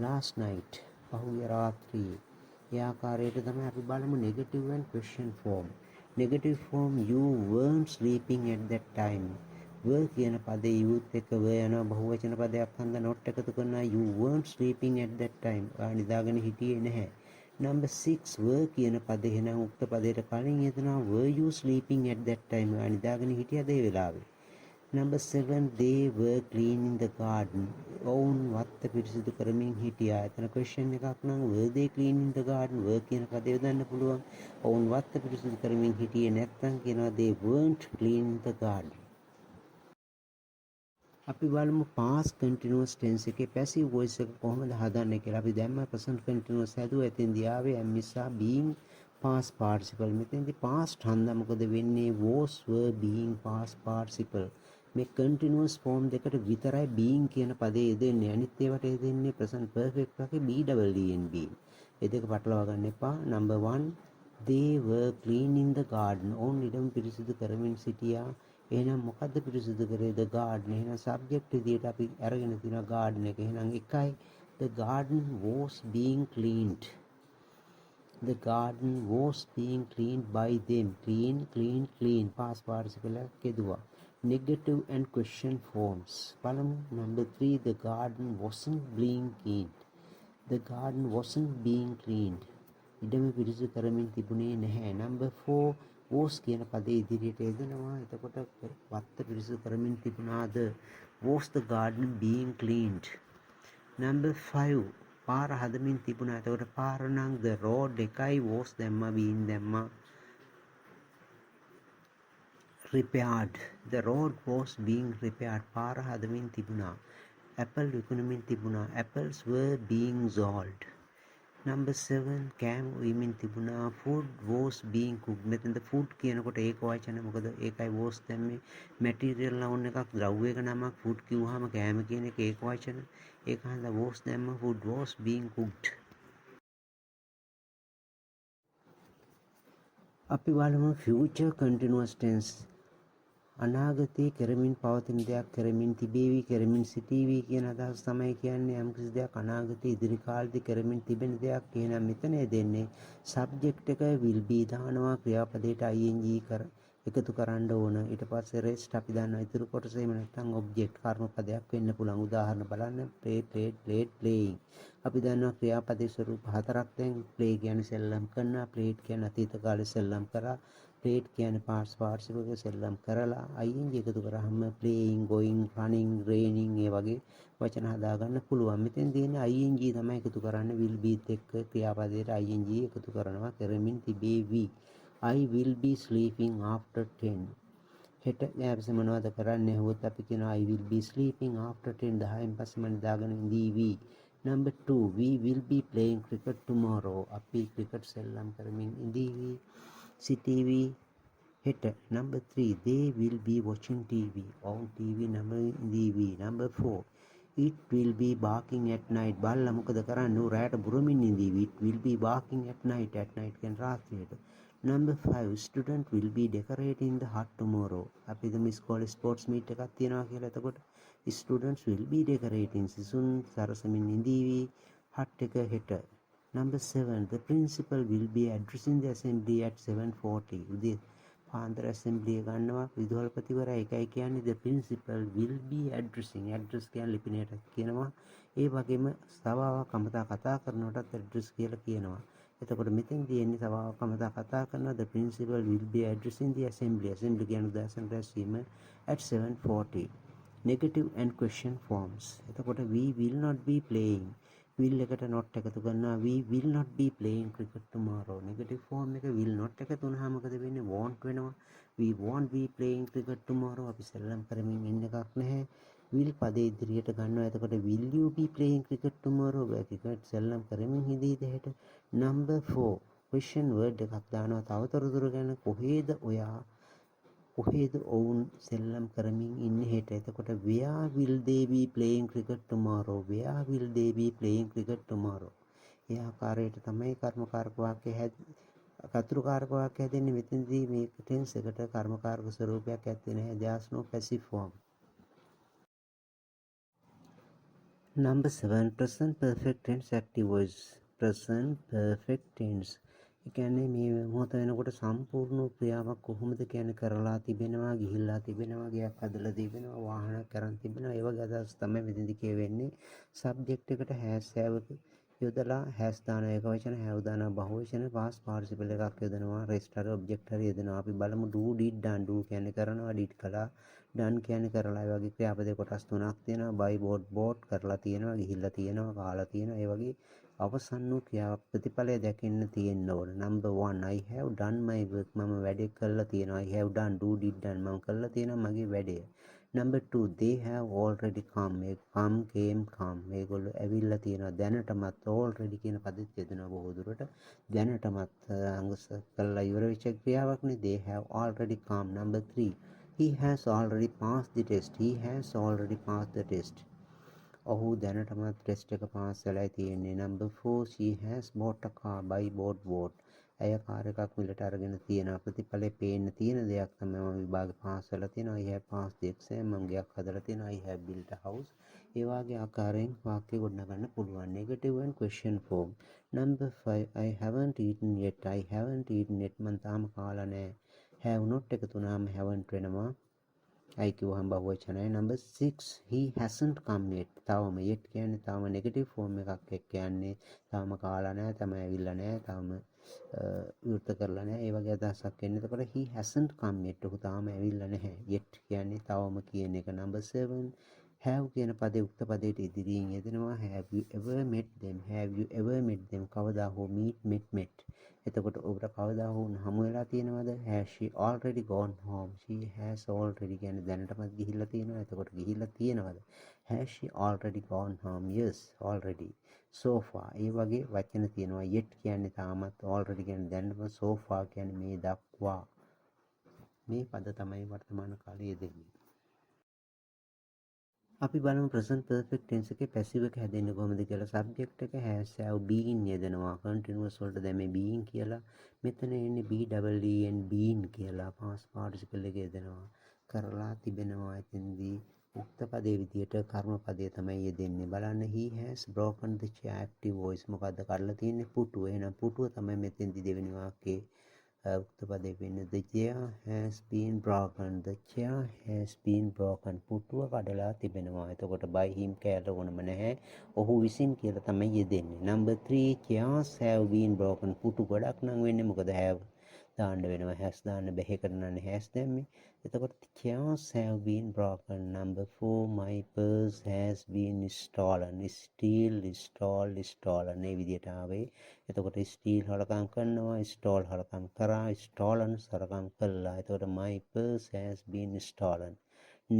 last night. පහුගිය රාත්‍රියේ. ඒ ආකාරයට තමයි අපි බලමු negative and question form. negative form you weren't sleeping at that time. were කියන පදේ youth එක were යනවා බහුවචන පදයක් හන්ද not එකතු කරනවා. you weren't sleeping at that time. නිදාගෙන හිටියේ නැහැ. number 6 were කියන පදේ එහෙනම් උක්ත පදයට කලින් යෙදෙනවා were you sleeping at that time නිදාගෙන හිටියද ඒ වෙලාවේ. number 7 they were cleaning the garden ඔවුන් වත්ත පිරිසිදු කරමින් හිටියා. එතන question එකක් නම් were they cleaning the garden were කියන පදේ යොදන්න පුළුවන්. ඔවුන් වත්ත පිරිසිදු කරමින් හිටියේ නැත්නම් කියනවා they weren't cleaning the garden. අපි බලමු past continuous tense එකේ passive voice එක කොහොමද හදන්නේ කියලා. අපි දැම්ම present continuous හැදුවා. එතෙන්දී ආවේ am නිසා being past participle. මෙතෙන්දී past හන්දා මොකද වෙන්නේ? was were being past participle. මේ continuous form දෙකට විතරයි being කියන පදේ යෙදෙන්නේ. අනිත් ඒවාට යෙදෙන්නේ present perfect වගේ be double e n being. ඒ දෙක පටලවා ගන්න එපා. number 1 they were cleaning the garden. ඔවුන් ඉඩම පිරිසිදු කරමින් සිටියා. එහෙනම් මොකද්ද පිරිසිදු කරේ? the garden. එහෙනම් subject විදියට අපි අරගෙන තියෙනවා garden එක. එහෙනම් එකයි the garden was being cleaned. the garden was being cleaned by them. clean past participle එකක් යෙදුවා. negative and question forms. බලමු number 3 the garden wasn't being cleaned. the garden wasn't being cleaned. ඉඩම පිරිසිදු කරමින් තිබුණේ නැහැ. number 4 was කියන පදේ ඉදිරියට යෙදෙනවා. එතකොට වත්ත පිරිසිදු කරමින් තිබුණාද? was the garden being cleaned. number 5 පාර හදමින් තිබුණා. එතකොට පාර නම් the road එකයි was දැම්මා being දැම්මා. repaired. the road was being repaired. පාර හදමින් තිබුණා. apple විකුණමින් තිබුණා. apples were being sold. number 7 කෑම උයමින් තිබුණා. food was being cooked. මෙතන food කියනකොට ඒක වචන මොකද ඒකයි was දැම්මේ. material noun එකක් ද්‍රව්‍ය එක නමක් food කිව්වහම කෑම කියන එක ඒක වචන. ඒක හන්දා was දැම්ම food was being cooked. අපි බලමු future continuous tense. අනාගතයේ කරමින් පවතින දෙයක් කරමින් තිබේවි කරමින් සිටීවි කියන අදහස තමයි කියන්නේ. යම්කිසි දෙයක් අනාගතයේ ඉදිරි කාලෙදී කරමින් තිබෙන දෙයක්. එහෙනම් මෙතන දෙන්නේ subject එක will be දානවා ක්‍රියාපදයට ing එකතු කරන්න ඕන. ඊට පස්සේ rest අපි දන්නවා ඉතුරු කොටස එහෙම නැත්නම් object කර්ම පදයක් වෙන්න පුළුවන්. උදාහරණ බලන්න play played played playing. අපි දන්නවා ක්‍රියාපදයේ ස්වරූප හතරක්. දැන් play කියන්නේ සෙල්ලම් කරනවා, played කියන්නේ අතීත කාලේ සෙල්ලම් කරා, played කියන්නේ past participle එක සෙල්ලම් කරලා ing එකතු කරාම playing, going, running, raining ඒ වගේ වචන හදා ගන්න පුළුවන්. මෙතෙන් තියෙන්නේ ing තමයි එකතු කරන්නේ. will be එක්ක ක්‍රියාපදයට ing එකතු කරනවා කරමින් තිබේවි. I will be sleeping after 10. හෙට යාපස්සේ මොනවද කරන්නේ? හොත් අපි කියනවා I will be sleeping after 10. 10න් පස්සේ මම දාගෙන ඉඳීවි. number 2 we will be playing cricket tomorrow. අපි ක්‍රිකට් සෙල්ලම් කරමින් ඉඳීවි සිටීවි හෙට. number 3 they will be watching TV. on TV නම ඉඳීවි. number 4 it will be barking at night. බල්ලා මොකද කරන්නේ? රැයට බුරමින් ඉඳීවි. it will be barking at night. at night කියන්නේ රාත්‍රියට. number 5 student will be decorating the hut tomorrow. අපි දම ඉස්කෝලේ sports meet එකක් තියනවා කියලා. එතකොට students will be decorating. සිසුන් සරසමින් ඉඳීවි hut එක හෙට. number 7 the principal will be addressing the assembly at 7:40. උදේ පාන්දර assembly එක ගන්නවා විදුහල්පතිවරයා. ඒකයි කියන්නේ the principal will be addressing. address කියන්නේ ලිපිනයට කියනවා. ඒ වගේම සභාවක් අමතා කතා කරනකොටත් address කියලා කියනවා. එතකොට මෙතෙන් තියෙන්නේ සභාවක් අමතා කතා කරනවා the principal will be addressing the assembly. assembly කියන්නේ උදෑසන රැස්වීම at 7:40. negative and question forms. එතකොට we will not be playing. will එකට not එකතු කරනවා. we will not be playing cricket tomorrow. negative form එක will not එකතු වුණාම මොකද වෙන්නේ? won't වෙනවා. we won't be playing cricket tomorrow. අපි සෙල්ලම් කරමින් ඉන්න එකක් නැහැ. will පදේ ඉදිරියට ගන්නවා. එතකොට will you be playing cricket tomorrow? cricket සෙල්ලම් කරමින් හිඳීද හෙට? number 4 question word එකක් දානවා. තවතොරතුරු ගැන කොහේද ඔවුන් සෙල්ලම් කරමින් ඉන්නේ හෙට? එතකොට where will they be playing cricket tomorrow? where will they be playing cricket tomorrow? ඒ ආකාරයට තමයි කර්මකාරක වාක්‍ය කතුරුකාරක වාක්‍ය හැදෙන්නේ. මෙතනදී මේ ටෙන්ස් එකට කර්මකාරක ස්වරූපයක් ඇත්තේ නැහැ. there's no passive form. number 7 present perfect tense active voice. present perfect tense කියන්නේ මේ මොහොත වෙනකොට සම්පූර්ණ ක්‍රියාවක් කොහොමද කියන්නේ කරලා තිබෙනවා, ගිහිල්ලා තිබෙනවා, ගයක් හදලා තිබෙනවා, වාහනයක් කරන් තිබෙනවා. ඒ වගේ අදහස් තමයි මෙතනදී කියවෙන්නේ. සබ්ජෙක්ට් එකට has have යොදලා has දාන ඒක වචන have දාන බහුවචන past participle එකක් යොදනවා rest හරි object හරි යොදනවා. අපි බලමු do did done. do කියන්නේ කරනවා, did කළා, done කියන්නේ කරලා. ඒ වගේ ක්‍රියාපද කොටස් තුනක් තියෙනවා. buy bought කරලා තියෙනවා, ගිහිල්ලා තියෙනවා, කාලා තියෙනවා. ඒ වගේ අවසන් වූ ක්‍රියා ප්‍රතිඵලය දැකෙන්න තියෙන්න ඕන. number 1 I have done my work. මම වැඩේ කළා තියෙනවා. I have done do did done. මම කළා තියෙනවා මගේ වැඩේ. number 2 they have already come. මේ come came come මේගොල්ලෝ ඇවිල්ලා තියෙනවා. දැනටමත් already කියන පදෙත් යොදනවා බොහෝ දුරට. දැනටමත් අංගස කළා ඉවර වෙච්ච ක්‍රියාවක්නේ. they have already come. number 3 he has already passed the test. he has already passed the test. ඔහු දැනටමත් ටෙස්ට් එක පාස් වෙලා තියෙන්නේ. number 4 she has bought a car. buy bought. ඇය කාර් එකක් මිලට අරගෙන තියෙනවා. ප්‍රතිඵලේ පේන්න තියෙන දෙයක් තමයි මම විභාගේ පාස් වෙලා තියෙනවා. I have passed the exam. මම ගයක් හදලා තියෙනවා. I have built a house. ඒ වගේ ආකාරයෙන් වාක්‍ය ගොඩනගන්න පුළුවන්. negative and question form. number 5 I haven't eaten yet. I haven't eaten yet. මම තාම කාලා නැහැ. have not එකතු වුණාම haven't වෙනවා. I කිව්වහම බහුවචනයි. number 6 he hasn't come yet. තවම yet කියන්නේ තවම negative form එකක් එක්ක යන්නේ. තාම කාලා නැහැ, තාම ඇවිල්ලා නැහැ, තාම විවෘත කරලා නැහැ. ඒ වගේ අදහසක් එන්නේ. එතකොට he hasn't come yet. ඔහු තාම ඇවිල්ලා නැහැ. yet කියන්නේ තවම කියන එක. number 7 have කියන පදේ උක්ත පදයට ඉදිරියෙන් යෙදෙනවා. have you ever met them. have you ever met them. කවදා හෝ met. එතකොට ඔබට කවදා හෝ හමු වෙලා තියෙනවද? has she already gone home. she has already කියන්නේ දැනටමත් ගිහිල්ලා තියෙනවා. එතකොට ගිහිල්ලා තියෙනවද? has she already gone home. yes already. so far. ඒ වගේ වචන තියෙනවා. yet කියන්නේ තාමත්, already කියන්නේ දැනටමත්, so far කියන්නේ මේ දක්වා. මේ පද තමයි වර්තමාන කාලයේ යෙදෙන්නේ. අපි බලමු present perfect tense එකේ passive එක හැදෙන්නේ කොහොමද කියලා. subject එක has have been යෙදෙනවා. continuous වලට දැන් මේ been කියලා. මෙතන එන්නේ be double e n been කියලා past participle එක යෙදෙනවා. කරලා තිබෙනවා. එතෙන්දී උක්ත පදේ විදියට කර්ම පදේ තමයි යෙදෙන්නේ. බලන්න he has broken the chair. active voice මොකද්ද කරලා තියෙන්නේ? පුටුව. එහෙනම් පුටුව තමයි මෙතෙන්දී දෙවෙනි වාක්‍යයේ උක්ත පදේ වෙන්නේ. the chair has been broken. the chair has been broken. පුටුව කඩලා තිබෙනවා. එතකොට by him කියලා ඕනම නැහැ. ඔහු විසින් කියලා තමයි යෙදෙන්නේ. number 3 chairs have been broken. පුටු ගොඩක් නම් වෙන්නේ මොකද have දාන්න වෙනවා. has දාන්න බැහැ කරනන්නේ has දැම්මේ. එතකොට chairs have been broken. number 4 my purse has been stolen. stolen මේ විදිහට ආවේ. එතකොට steal හොරකම් කරනවා, stole හොරකම් කරා, stolen හොරකම් කළා. එතකොට my purse has been stolen.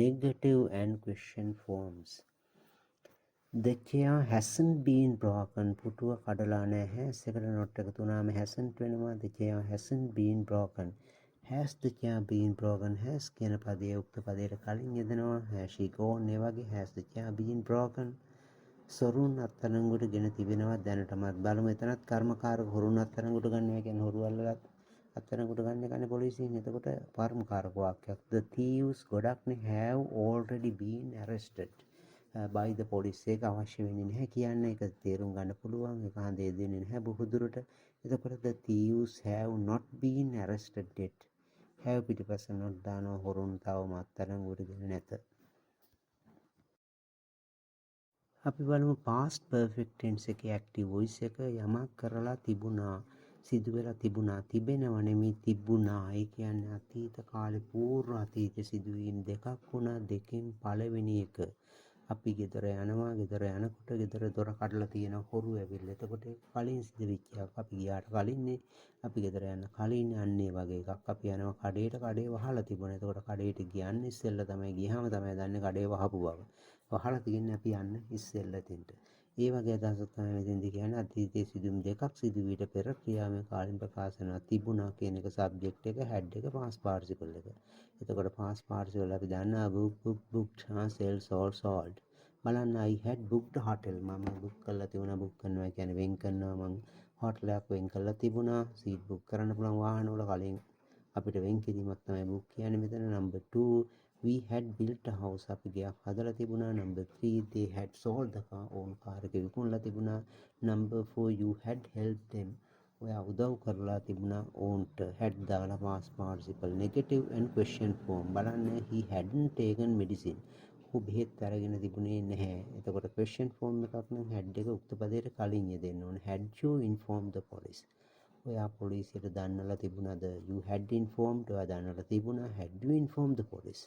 negative and question forms. the chair hasn't been broken. පුටුව කඩලා නැහැ. has එකට not එකතු වුණාම hasn't වෙනවා. the chair hasn't been broken. has the chair been broken. has කියන පදයේ උක්ත පදයට කලින් යෙදෙනවා. has she gone. ඒ වගේ has the chair been broken. සොරුන් අත්අඩංගුවට ගෙන තිබෙනවා දැනටමත්. බලමු එතනත් කර්මකාරක හොරුන් අත්අඩංගුවට ගන්නවා කියන්නේ හොරු අල්ලලත් අත්අඩංගුවට ගන්න එකනේ පොලිසියෙන්. එතකොට කර්මකාරක වාක්‍යයක්. the thieves ගොඩක්නේ have already been arrested by the police. ඒක අවශ්‍ය වෙන්නේ නැහැ කියන්න. ඒක තේරුම් ගන්න පුළුවන්. ඒක හඳේ දෙන්නේ නැහැ බොහෝ දුරට. එතකොට the thieves have not been arrested yet. have පිටිපස්ස not දානවා. හොරුන් තවම අත්අඩංගුවට ගෙන නැත. අපි බලමු past perfect tense එකේ active voice එක. යමක් කරලා තිබුණා, සිදු වෙලා තිබුණා, තිබෙනව නෙමෙයි තිබුණා. ඒ කියන්නේ අතීත කාලේ පූර්ව අතීත සිදුවීම් දෙකක් වුණා. දෙකෙන් පළවෙනි එක අපි ගෙදර යනවා. ගෙදර යනකොට ගෙදර දොර කඩලා තියෙන හොරු ඇවිල්ලා. එතකොට කලින් සිදුවෙච්ච එකක්. අපි ගියාට කලින්නේ අපි ගෙදර යන්න කලින් අන්නේ වගේ එකක්. අපි යනවා කඩේට, කඩේ වහලා තිබුණා. එතකොට කඩේට කියන්නේ ඉස්සෙල්ලා තමයි ගියාම තමයි දන්නේ කඩේ වහපු බව. වහලා තියන්නේ අපි යන්න ඉස්සෙල්ලා දෙන්න. ඒ වගේ අදහසක් තමයි මෙතෙන්දී කියන්නේ. අතීතයේ සිදුවීම් දෙකක් සිදු වීට පෙර ක්‍රියාවේ කාලින් ප්‍රකාශ වෙනවා. තිබුණා කියන එක සබ්ජෙක්ට් එක, had එක past participle එක. එතකොට past participle අපි දන්නා booked, sold. බලන්න I had booked a hotel. මම book කරලා තිබුණා. book කරනවා කියන්නේ වෙන් කරනවා. මම හෝටලයක් වෙන් කරලා තිබුණා. seat book කරන්න පුළුවන් වාහන වල කලින් අපිට වෙන් කිරීමක් තමයි book කියන්නේ මෙතන. number 2 we had built a house. අපි ගයක් හදලා තිබුණා. number 3 they had sold the car. ඕන් කාර් එක විකුණලා තිබුණා. number 4 you had helped them. ඔයා උදව් කරලා තිබුණා ඕන්ට. had දාලා past participle. negative and question form. බලන්න he hadn't taken medicine. ඔහු බෙහෙත් අරගෙන තිබුණේ නැහැ. එතකොට question form එකක් නම් had එක උක්ත පදයට කලින් යෙදෙන්න ඕනේ. Had you informed the police? ඔයා පොලිසියට දන්නලා තිබුණාද? You had informed. ඔයා දන්නලා තිබුණා. Had you informed the police?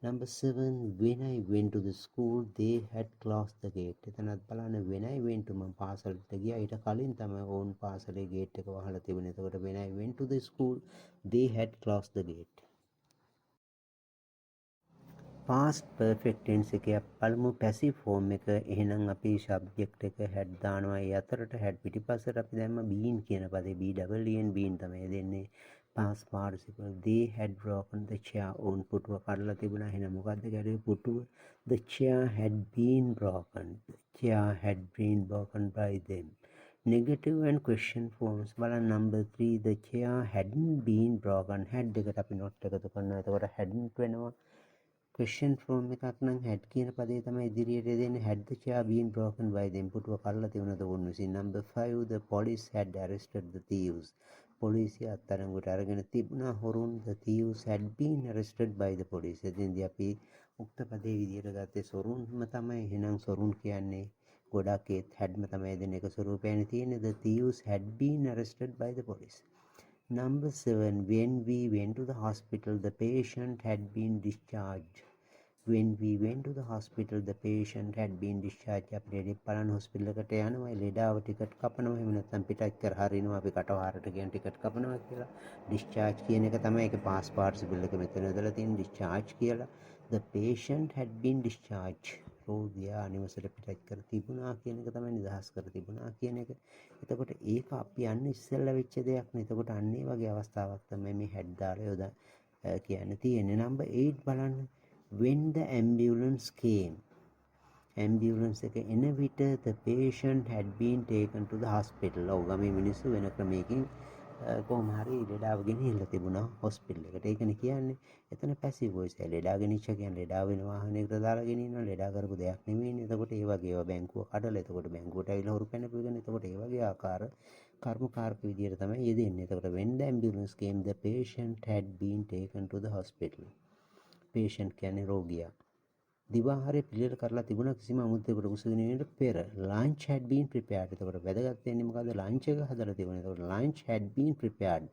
Number 7, when I went to the school, they had closed the gate. එතනත් බලන්න when I went to මම පාසලට ගියා. ඊට කලින් තමයි ඕන් පාසලේ ගේට් එක වහලා තිබුණේ. එතකොට when I went to the school, they had closed the gate. past perfect tense එකේ පළමු passive form එක. එහෙනම් අපි subject එක had දානවා. ඒ අතරට had පිටිපස්සට අපි දැම්ම been කියන පදේ BEEN been තමයි දෙන්නේ. past participle. They had broken the chair. ඕන් පුටුව කඩලා තිබුණා. එහෙනම් මොකද්ද ගැටේ පුටුව? The chair had been broken. The chair had been broken by them. Negative and question forms බලන්න. number 3, the chair hadn't been broken. had එකට අපි not එකතු කරනවා. එතකොට hadn't වෙනවා. question form එකක් නම් had කියන පදේ තමයි ඉදිරියට දෙන්නේ. had the chair been broken by them. පුටුව කඩලා තිබුණාද ඕන් විසින්. number 5, the police had arrested the thieves. පොලිසිය අත්අඩංගුවට අරගෙන තිබුණා හොරුන්. the thieves had been arrested by the police. එතෙන්දී අපි උක්ත පදේ විදියට ගත්තේ සොරුන්ම තමයි. එහෙනම් සොරුන් කියන්නේ ගොඩක් ඒත් hadම තමයි දෙන එක ස්වරූපයනේ තියෙන්නේ. the thieves had been arrested by the police. Number 7, when we went to the hospital, the patient had been discharged. When we went to the hospital, the patient had been discharged. අපි ලෙඩෙක් බලන්න hospital එකට යනවා. ලෙඩාව ticket කපනවා. එහෙම නැත්නම් පිටත් කර හරිනවා. අපි කටවහරට කියන ටිකට් කපනවා කියලා. discharge කියන එක තමයි ඒකේ past participle එක මෙතන යොදලා තියෙන්නේ. discharge කියලා. The patient had been discharged. රෝගියා නිවසට පිටත් කර තිබුණා කියන එක තමයි නිදහස් කර තිබුණා කියන එක. එතකොට ඒක අපි යන්නේ ඉස්සෙල්ලා වෙච්ච දෙයක් නේ. එතකොට අන්න ඒ වගේ අවස්ථාවක් තමයි මේ had දාලා යොදා කියන්න තියෙන්නේ. number 8 බලන්න. when the ambulance came. ambulance එක එන විට the patient had been taken to the hospital. ඔව් ගමේ මිනිස්සු වෙන ක්‍රමයකින් කොහොම හරි ලෙඩාව ගෙනිහිල්ලා තිබුණා හොස්පිටල් එකට. ඒකනේ කියන්නේ. එතන passive voice එක. ලෙඩා ගෙනිච්ච කියන්නේ ලෙඩා වෙන වාහනයකට දාලා ගෙනියනවා. ලෙඩා කරපු දෙයක් නෙමෙයිනේ. එතකොට ඒ වගේ ඒවා බැංකුව කඩලා එතකොට බැංකුවට ඇවිල්ලා හොරු පැනපු එකනේ. එතකොට ඒ වගේ ආකාර කර්මකාරක විදියට තමයි යෙදෙන්නේ. එතකොට when the ambulance came, the patient had been taken to the hospital. patient කියන්නේ රෝගියා. දිවාහාරය පිළියෙල කරලා තිබුණා කිසිම අමුද්‍රව්‍යයකට උසගෙන යන්නට පෙර. lunch had been prepared. එතකොට වැදගත් වෙන්නේ මොකද්ද? lunch එක හදලා තිබුණා. එතකොට lunch had been prepared.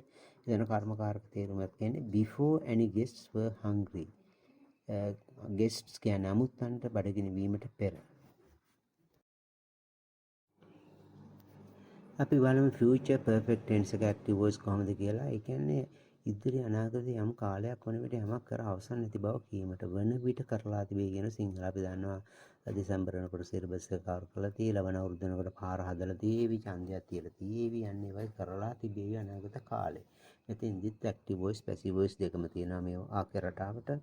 එතන කර්මකාරක තේරුමක් කියන්නේ before any guests were hungry. guests කියන්නේ අමුත්තන්ට බඩගිනි වීමට පෙර. අපි බලමු future perfect tense එක active voice කොහොමද කියලා. ඒ කියන්නේ ඉදිරි අනාගතයේ යම් කාලයක් වන විට යමක් කර අවසන් නැති බව කීමට වන විට කරලා තිබේ කියන සිංහල අපි දන්නවා දෙසැම්බර් වෙනකොට සිලබස් එක කවර් කරලා තියලා වන අවුරුදු වෙනකොට පාර හදලා තියේවි ඡන්දයක් තියලා තියේවි යන්නේ වගේ කරලා තිබේවි අනාගත කාලේ. මෙතෙන්දිත් active voice passive voice දෙකම තියෙනවා මේ ආකාරයටවට.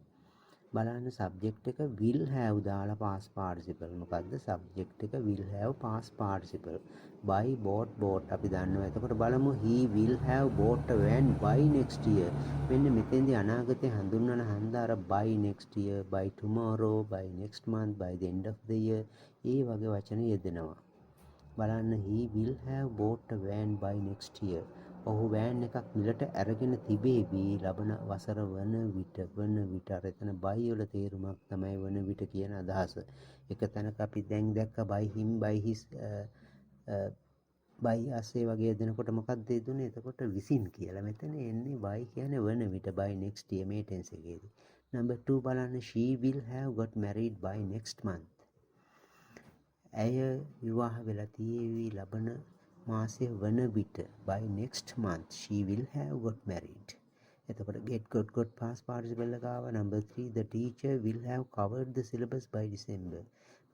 බලන්න subject එක will have දාලා past participle. මොකද්ද subject එක will have past participle. buy bought අපි දන්නවා. එතකොට බලමු he will have bought a van by next year. මෙන්න මෙතෙන්දී අනාගතේ හඳුන්වන හන්දාර by next year, by tomorrow, by next month, by the end of the year. ඒ වගේ වචන යෙදෙනවා. බලන්න he will have bought a van by next year. ඔහු van එකක් මිලට අරගෙන තිබේවි ලබන වසර වන විට අර එතන buy වල තේරුමක් තමයි වන විට කියන අදහස. එක තැනක අපි දැන් දැක්ක buy him by his buy us ඒ වගේ දෙනකොට මොකක්ද දෙදුනේ? එතකොට විසින් කියලා. මෙතන එන්නේ buy කියන්නේ වන විට by next year මේ tense එකේදී. number 2 බලන්න she will have got married by next month. ඇය විවාහ වෙලා තියේවි ලබන මාසය වන විට by next month she will have got married. එතකොට get got past participle එක ආවා. number 3 the teacher will have covered the syllabus by December.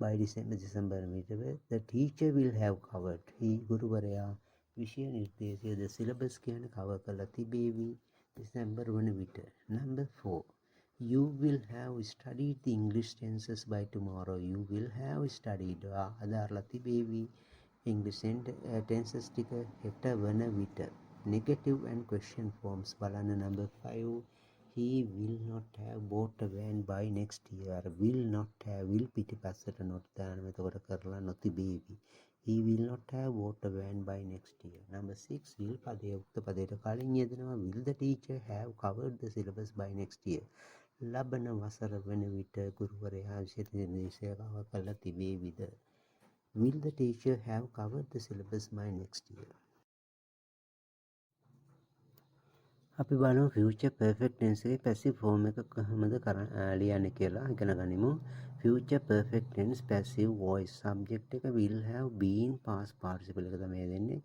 by December විතර the teacher will have covered. he ගුරුවරයා විෂය නිර්දේශය the syllabus කියන්නේ cover කරලා තිබේවි December වන විට. number 4 you will have studied the English tenses by tomorrow. you will have studied අදාරලා තිබේවි English tenses ටික හෙට වන විට. negative and question forms බලන්න. number 5 he will not have bought a van by next year. will not have will පිටිපස්සට not දානවා. එතකොට කරලා නොතිබේවි. he will not have bought a van by next year. number 6 will පදයේ උක්ත පදයට කලින් යෙදෙනවා. will the teacher have covered the syllabus by next year. ලබන වසර වන විට ගුරුවරයා විෂය නිර්දේශකව කළ තිබේවිද? Will the teacher have covered the syllabus by next year? අපි බලමු ෆියුචර් පර්ෆෙක්ට් ටෙන්ස් එකේ පැසිව් ෆෝම් එක කොහොමද ලියන්නේ කියලා ඉගෙන ගනිමු. Future perfect tense passive voice subject එක will have been past participle එක තමයි දෙන්නේ.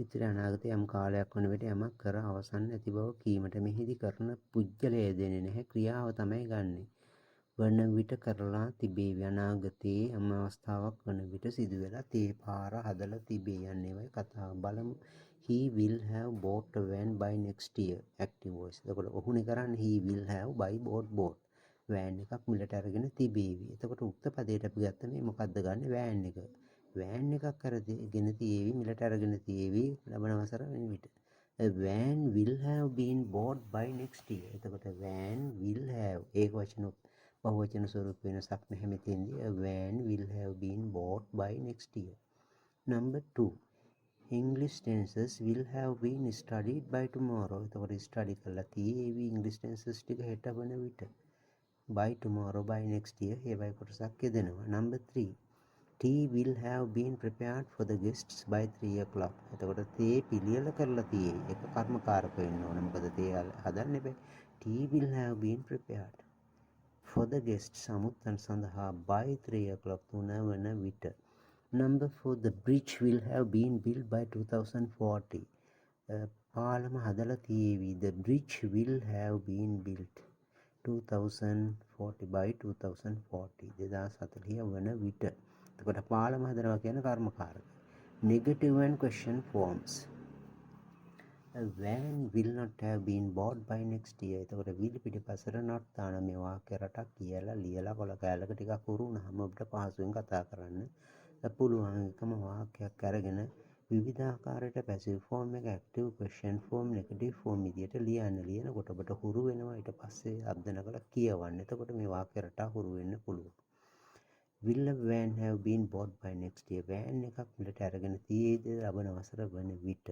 ඉතින් අනාගතයේ යම් කාලයක් වන විට යමක් කර අවසන් ඇති බව කීමට මෙහිදී කරන පුජ්‍යලය දෙන්නේ නැහැ. ක්‍රියාව තමයි ගන්නෙ. වන විට කරලා තිබේවි. අනාගතයේ යම් අවස්ථාවක් වන විට සිදු වෙලා තේ පාර හදලා තිබේ යන්නේ වයි කතාව බලමු. He will have bought a van by next year. Active voice. එතකොට ඔහුනේ කරන්නේ he will have buy bought. van එකක් මිලට අරගෙන තිබේවි. එතකොට උක්ත පදයට අපි ගත්ත මේ මොකද්ද ගන්න van එක. van එකක් අරගෙන තියේවි මිලට අරගෙන තියේවි ලබන වසර වෙන විට. A van will have been bought by next year. එතකොට van will have ඒක වචන බහුවචන ස්වරූප වෙනසක් නැහැ මෙතෙන්දී. A van will have been bought by next year. Number 2. English tenses will have been studied by tomorrow. එතකොට study කරලා තියෙවි English tenses ටික හෙට වන විට. By tomorrow, by next year ඒවයි කොටසක් යෙදෙනවා. Number 3. Tea will have been prepared for the guests by 3 o'clock. එතකොට තේ පිළියෙල කරලා තියෙයි. ඒක කර්මකාරක වෙන්න ඕන. මොකද තේ හදන්න එපා. Tea will have been prepared for the guests සමුත්තන් සඳහා by 3 o'clock 3 වන විට. Number 4. The bridge will have been built by 2040. පාලම හදලා තියෙවි. The bridge will have been built 2040 by 2040. 2040 වන විට. එතකොට පාලම හදනවා කියන කර්මකාරක. Negative and question forms. A van will not have been bought by next year. එතකොට will පිටිපස්සට not දාන මේ වාක්‍ය රටක් කියලා ලියලා කොල කැලක ටිකක් උරුනහම ඔබට පහසුවෙන් කතා කරන්න පුළුවන්. එකම වාක්‍යයක් අරගෙන විවිධාකාරයට පැසිව් ෆෝම් එක active question form negative form විදියට ලියනකොට ඔබට හුරු වෙනවා. ඊට පස්සේ අධ්‍යයන කරලා කියවන්න. එතකොට මේ වාක්‍ය රටා හුරු වෙන්න පුළුවන්. Will a van have been bought by next year? van එකක් මිලට අරගෙන තියේද ලබන වසර වන විට.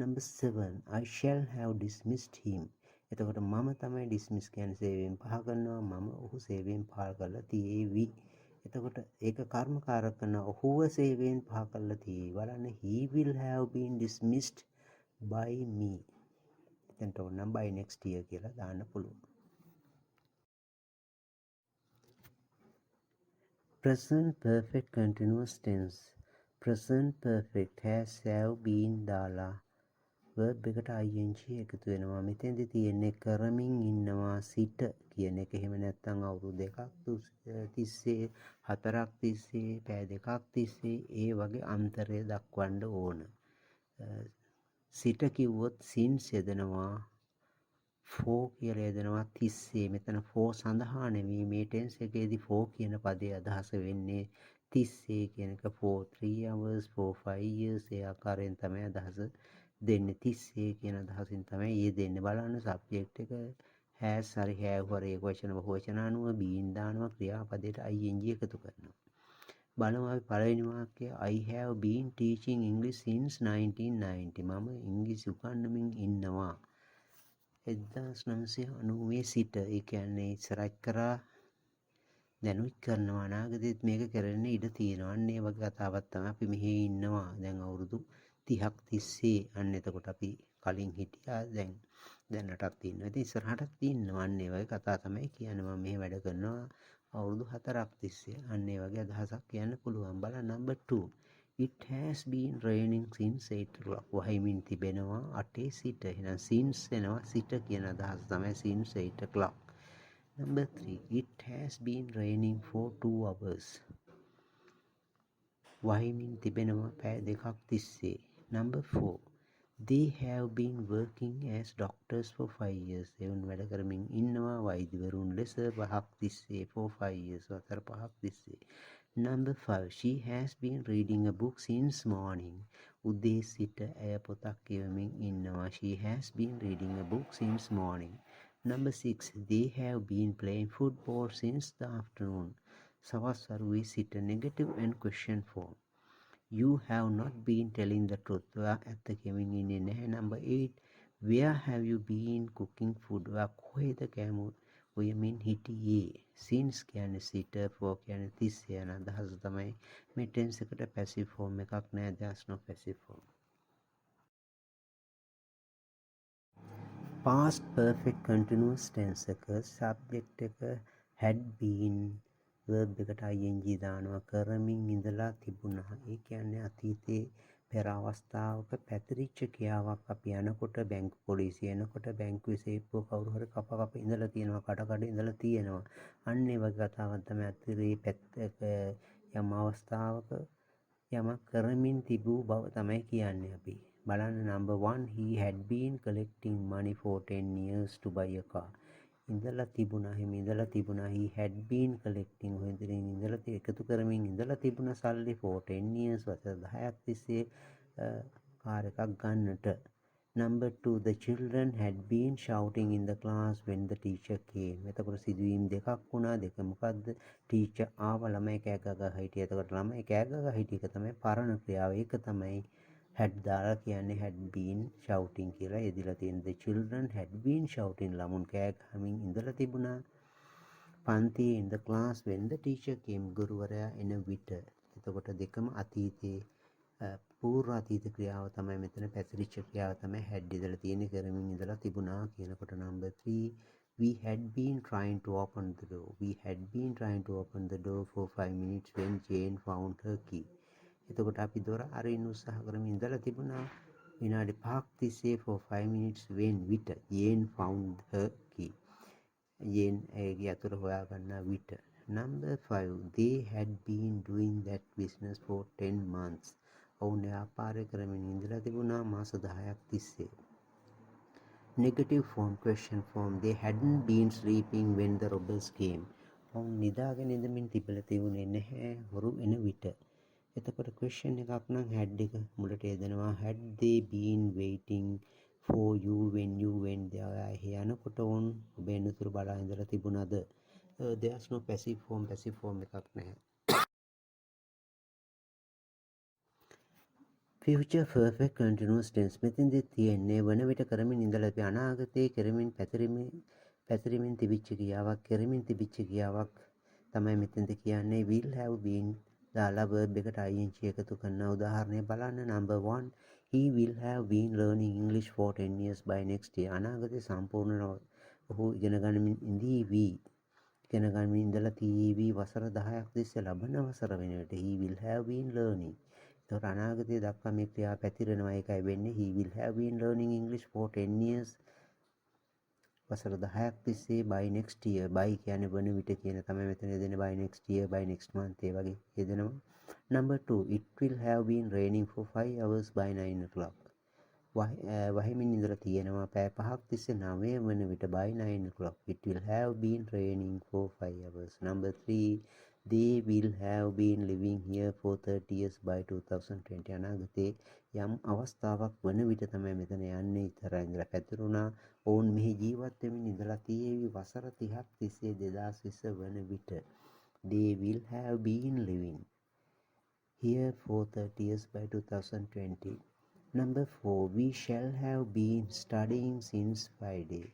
Number 7. I shall have dismissed him. එතකොට මම තමයි dismiss කියන්නේ සේවයෙන් පහ කරනවා. මම ඔහු සේවයෙන් පහ කරලා තියේවි. එතකොට ඒක කර්මකාරක කරන ඔහුව සේවයෙන් පහ කරලා තියේවි. බලන්න he will have been dismissed by me. එතනට ඕනම් by next year කියලා දාන්න පුළුවන්. Present perfect continuous tense. Present perfect has have been දාලා verb එකට ing එකතු වෙනවා. මෙතෙන්දි තියෙන්නේ කරමින් ඉන්නවා සිට කියන එක. එහෙම නැත්නම් අවුරුදු දෙකක් තිස්සේ 4ක් තිස්සේ පැය දෙකක් තිස්සේ ඒ වගේ අන්තරය දක්වන්න ඕන. සිට කිව්වොත් since යෙදෙනවා for කියලා යෙදෙනවා තිස්සේ. මෙතන for සඳහා නෙවෙයි මේ tense එකේදී for කියන පදේ අදහස වෙන්නේ තිස්සේ කියන එක. for 3 hours for 5 years ඒ ආකාරයෙන් තමයි අදහස දෙන්නේ. තිස්සේ කියන අදහසින් තමයි ඊ දෙන්නේ. බලන්න සබ්ජෙක්ට් එක has හරි have හරි ඒක වචන බහුවචන අනුව been දානවා ක්‍රියාපදයට ing එකතු කරනවා. බලමු අපි පළවෙනි වාක්‍යය I have been teaching English since 1990. මම ඉංග්‍රීසි උගන්වමින් ඉන්නවා 1990 සිට. ඒ කියන්නේ ඉස්සරහට කරා දැනුත් කරනවා අනාගතෙත් මේක කරන්න ඉඩ තියෙනවා. අන්න ඒ වගේ කතාවක් තමයි අපි මෙහි ඉන්නවා දැන් අවුරුදු 30ක් තිස්සේ. අන්න එතකොට අපි කලින් හිටියා දැනටත් ඉන්නවා. ඉතින් ඉස්සරහටත් ඉන්නවා. අන්න ඒ වගේ කතා තමයි කියන්නේ. මම මෙහි වැඩ කරනවා අවුරුදු 4ක් තිස්සේ. අන්න ඒ වගේ අදහසක් කියන්න පුළුවන්. බලන්න number 2. It has been raining since 8 o'clock. වහිමින් තිබෙනවා 8 සිට. එහෙනම් since එනවා සිට කියන අදහස තමයි since 8 o'clock. Number 3. It has been raining for 2 hours. වහිමින් තිබෙනවා පැය දෙකක් තිස්සේ. Number 4. They have been working as doctors for 5 years. එවුන් වැඩ කරමින් ඉන්නවා වෛද්‍යවරුන් ලෙස 5ක් තිස්සේ. for 5 years වසර 5ක් තිස්සේ. Number 5. She has been reading a book since morning. උදේ සිට ඇය පොතක් කියවමින් ඉන්නවා. She has been reading a book since morning. Number 6. They have been playing football since the afternoon. සවස් වරුවේ සිට. negative and question form. You have not been telling the truth. ඔයා ඇත්ත කියමින් ඉන්නේ නැහැ. Number 8. Where have you been cooking food? ඔයා කොහෙද උයමින් හිටියේ. since කියන්නේ සිට, for කියන්නේ තිස්සේ යන අදහස තමයි. මේ ටෙන්ස් එකට පැසිව් ෆෝම් එකක් නෑ. there's no passive form. past perfect continuous tense එක subject එක had been, verb එකට ing දානවා, කරමින් ඉඳලා තිබුණා. ඒ කියන්නේ අතීතයේ පෙර අවස්ථාවක පැතිරිච්ච ක්‍රියාවක්. අපි යනකොට බැංකු පොලිසිය එනකොට බැංකුවේ සේප්පුව කවුරු හරි කප ඉඳලා තියෙනවා, කඩ ඉඳලා තියෙනවා. අන්න ඒ වගේ කතාවක් තමයි අතීතයේ යම් අවස්ථාවක යමක් කරමින් තිබූ බව තමයි කියන්නේ අපි. බලන්න number 1, he had been collecting money for 10 years to buy a car. ඉඳලා තිබුණා, හිම ඉඳලා තිබුණා. he had been collecting, හොඳින් ඉඳලා එකතු කරමින් ඉඳලා තිබුණා සල්ලි for 10 years, වසර 10ක් තිස්සේ කාර් එකක් ගන්නට. number 2, the children had been shouting in the class when the teacher came. එතකොට සිදුවීම් දෙකක් වුණා. දෙක මොකද්ද? ටීචර් ආව, ළමයි කෑ ගගා හිටියා. එතකොට ළමයි කෑ ගගා හිටිය එක තමයි පරණ ක්‍රියාව. ඒක තමයි had දාලා කියන්නේ had been shouting කියලා යෙදিলা තියෙන. the children had been shouting, ළමුන් කෑ ගහමින් ඉඳලා තිබුණා පන්තියේ in the class when the teacher came, ගුරුවරයා එන විට. එතකොට දෙකම අතීතයේ පූර්ව අතීත ක්‍රියාව තමයි මෙතන, පැතිරිච්ච ක්‍රියාව තමයි had ඉඳලා තියෙන්නේ, කරමින් ඉඳලා තිබුණා කියනකොට. number 3, we had been trying to open the door. we had been trying to open the door for 5 minutes when Jane found her key. එතකොට අපි දොර අරින්න උත්සාහ කරමින් ඉඳලා තිබුණා විනාඩි 5ක් තිස්සේ for 5 minutes when විට Jane found her key. Jane ඒගේ අතුර හොයාගන්නා විට. number 5, they had been doing that business for 10 months. ඔවුන් ව්‍යාපාරය කරමින් ඉඳලා තිබුණා මාස 10ක් තිස්සේ. negative form, question form, they hadn't been sleeping when the robbers came. ඔවුන් නිදාගෙන ඉඳමින් තිබුණේ නැහැ හොරු එන විට. එතකොට question එකක් නම් had එක මුලට යදෙනවා. had they been waiting for you when you went there. යනකොට ඔවුන් ඔබ එනතුරු බලා ඉඳලා තිබුණාද? there's no passive form එකක් නැහැ. future perfect continuous tense මෙතෙන්දී තියෙන්නේ වන විට කරමින් ඉඳලා අපි අනාගතයේ කරමින් පැතිරෙමින් තිබිච්ච ක්‍රියාවක්, කරමින් තිබිච්ච ක්‍රියාවක් තමයි මෙතෙන්දී කියන්නේ. will have been දාලා verb එකට ing එකතු කරන උදාහරණය බලන්න. number 1, he will have been learning English for 10 years by next year. අනාගතයේ සම්පූර්ණ ඔහු ඉගෙන ගනිමින් ඉඳලා තීවි වසර 10ක් තිස්සේ ලබන වසර වෙනකොට he will have been learning. එතකොට අනාගතයේ දක්වා මේ ක්‍රියාව පැතිරෙනවා. ඒකයි වෙන්නේ he will have been learning English for 10 years, වසර 10ක් තිස්සේ by next year. by කියන්නේ වන විට කියන තමයි මෙතන දෙන්නේ. by next year, by next month ඒ වගේ හේදෙනවා. number 2, it will have been raining for 5 hours by 9 o'clock. වහිමින් ඉඳලා තියෙනවා පැය 5ක් තිස්සේ 9 වන විට by 9 o'clock. it will have been raining for 5 hours. number 3, they will have been living here for 30 years by 2020. අනාගතේ යම් අවස්ථාවක් වන විට තමයි මෙතන යන්නේ. ඉතරයි ඉඳලා පැතිරුණා. ඔවුන් මෙහි ජීවත් වෙමින් ඉඳලා තියෙවි වසර 30ක් තිස්සේ 2020 වන විට. they will have been living here for 30 years by 2020. number 4, we shall have been studying since Friday.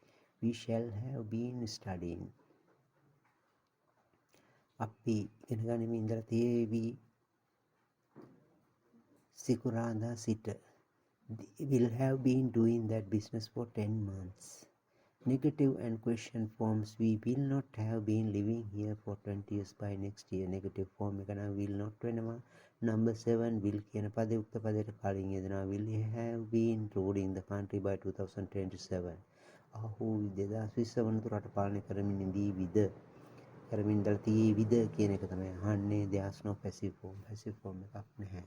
we shall have been studying. අපි ඉගෙන ගනිමින් ඉඳලා තියෙවි සිකුරාදා සිට. they will have been doing that business for 10 months. negative and question forms, we will not have been living here for 20 years by next year. negative form එක නම් will not වෙනවා. number 7, will කියන පදේ උක්ත පදයට කලින් යෙදෙනවා. will have been ruling the country by 2027. ඔහු 2020 වනතුරු රට පාලනය කරමින් ඉඳීවිද, කරමින් ඉඳලා තියෙවිද කියන එක තමයි අහන්නේ. there's no passive form එකක් නැහැ.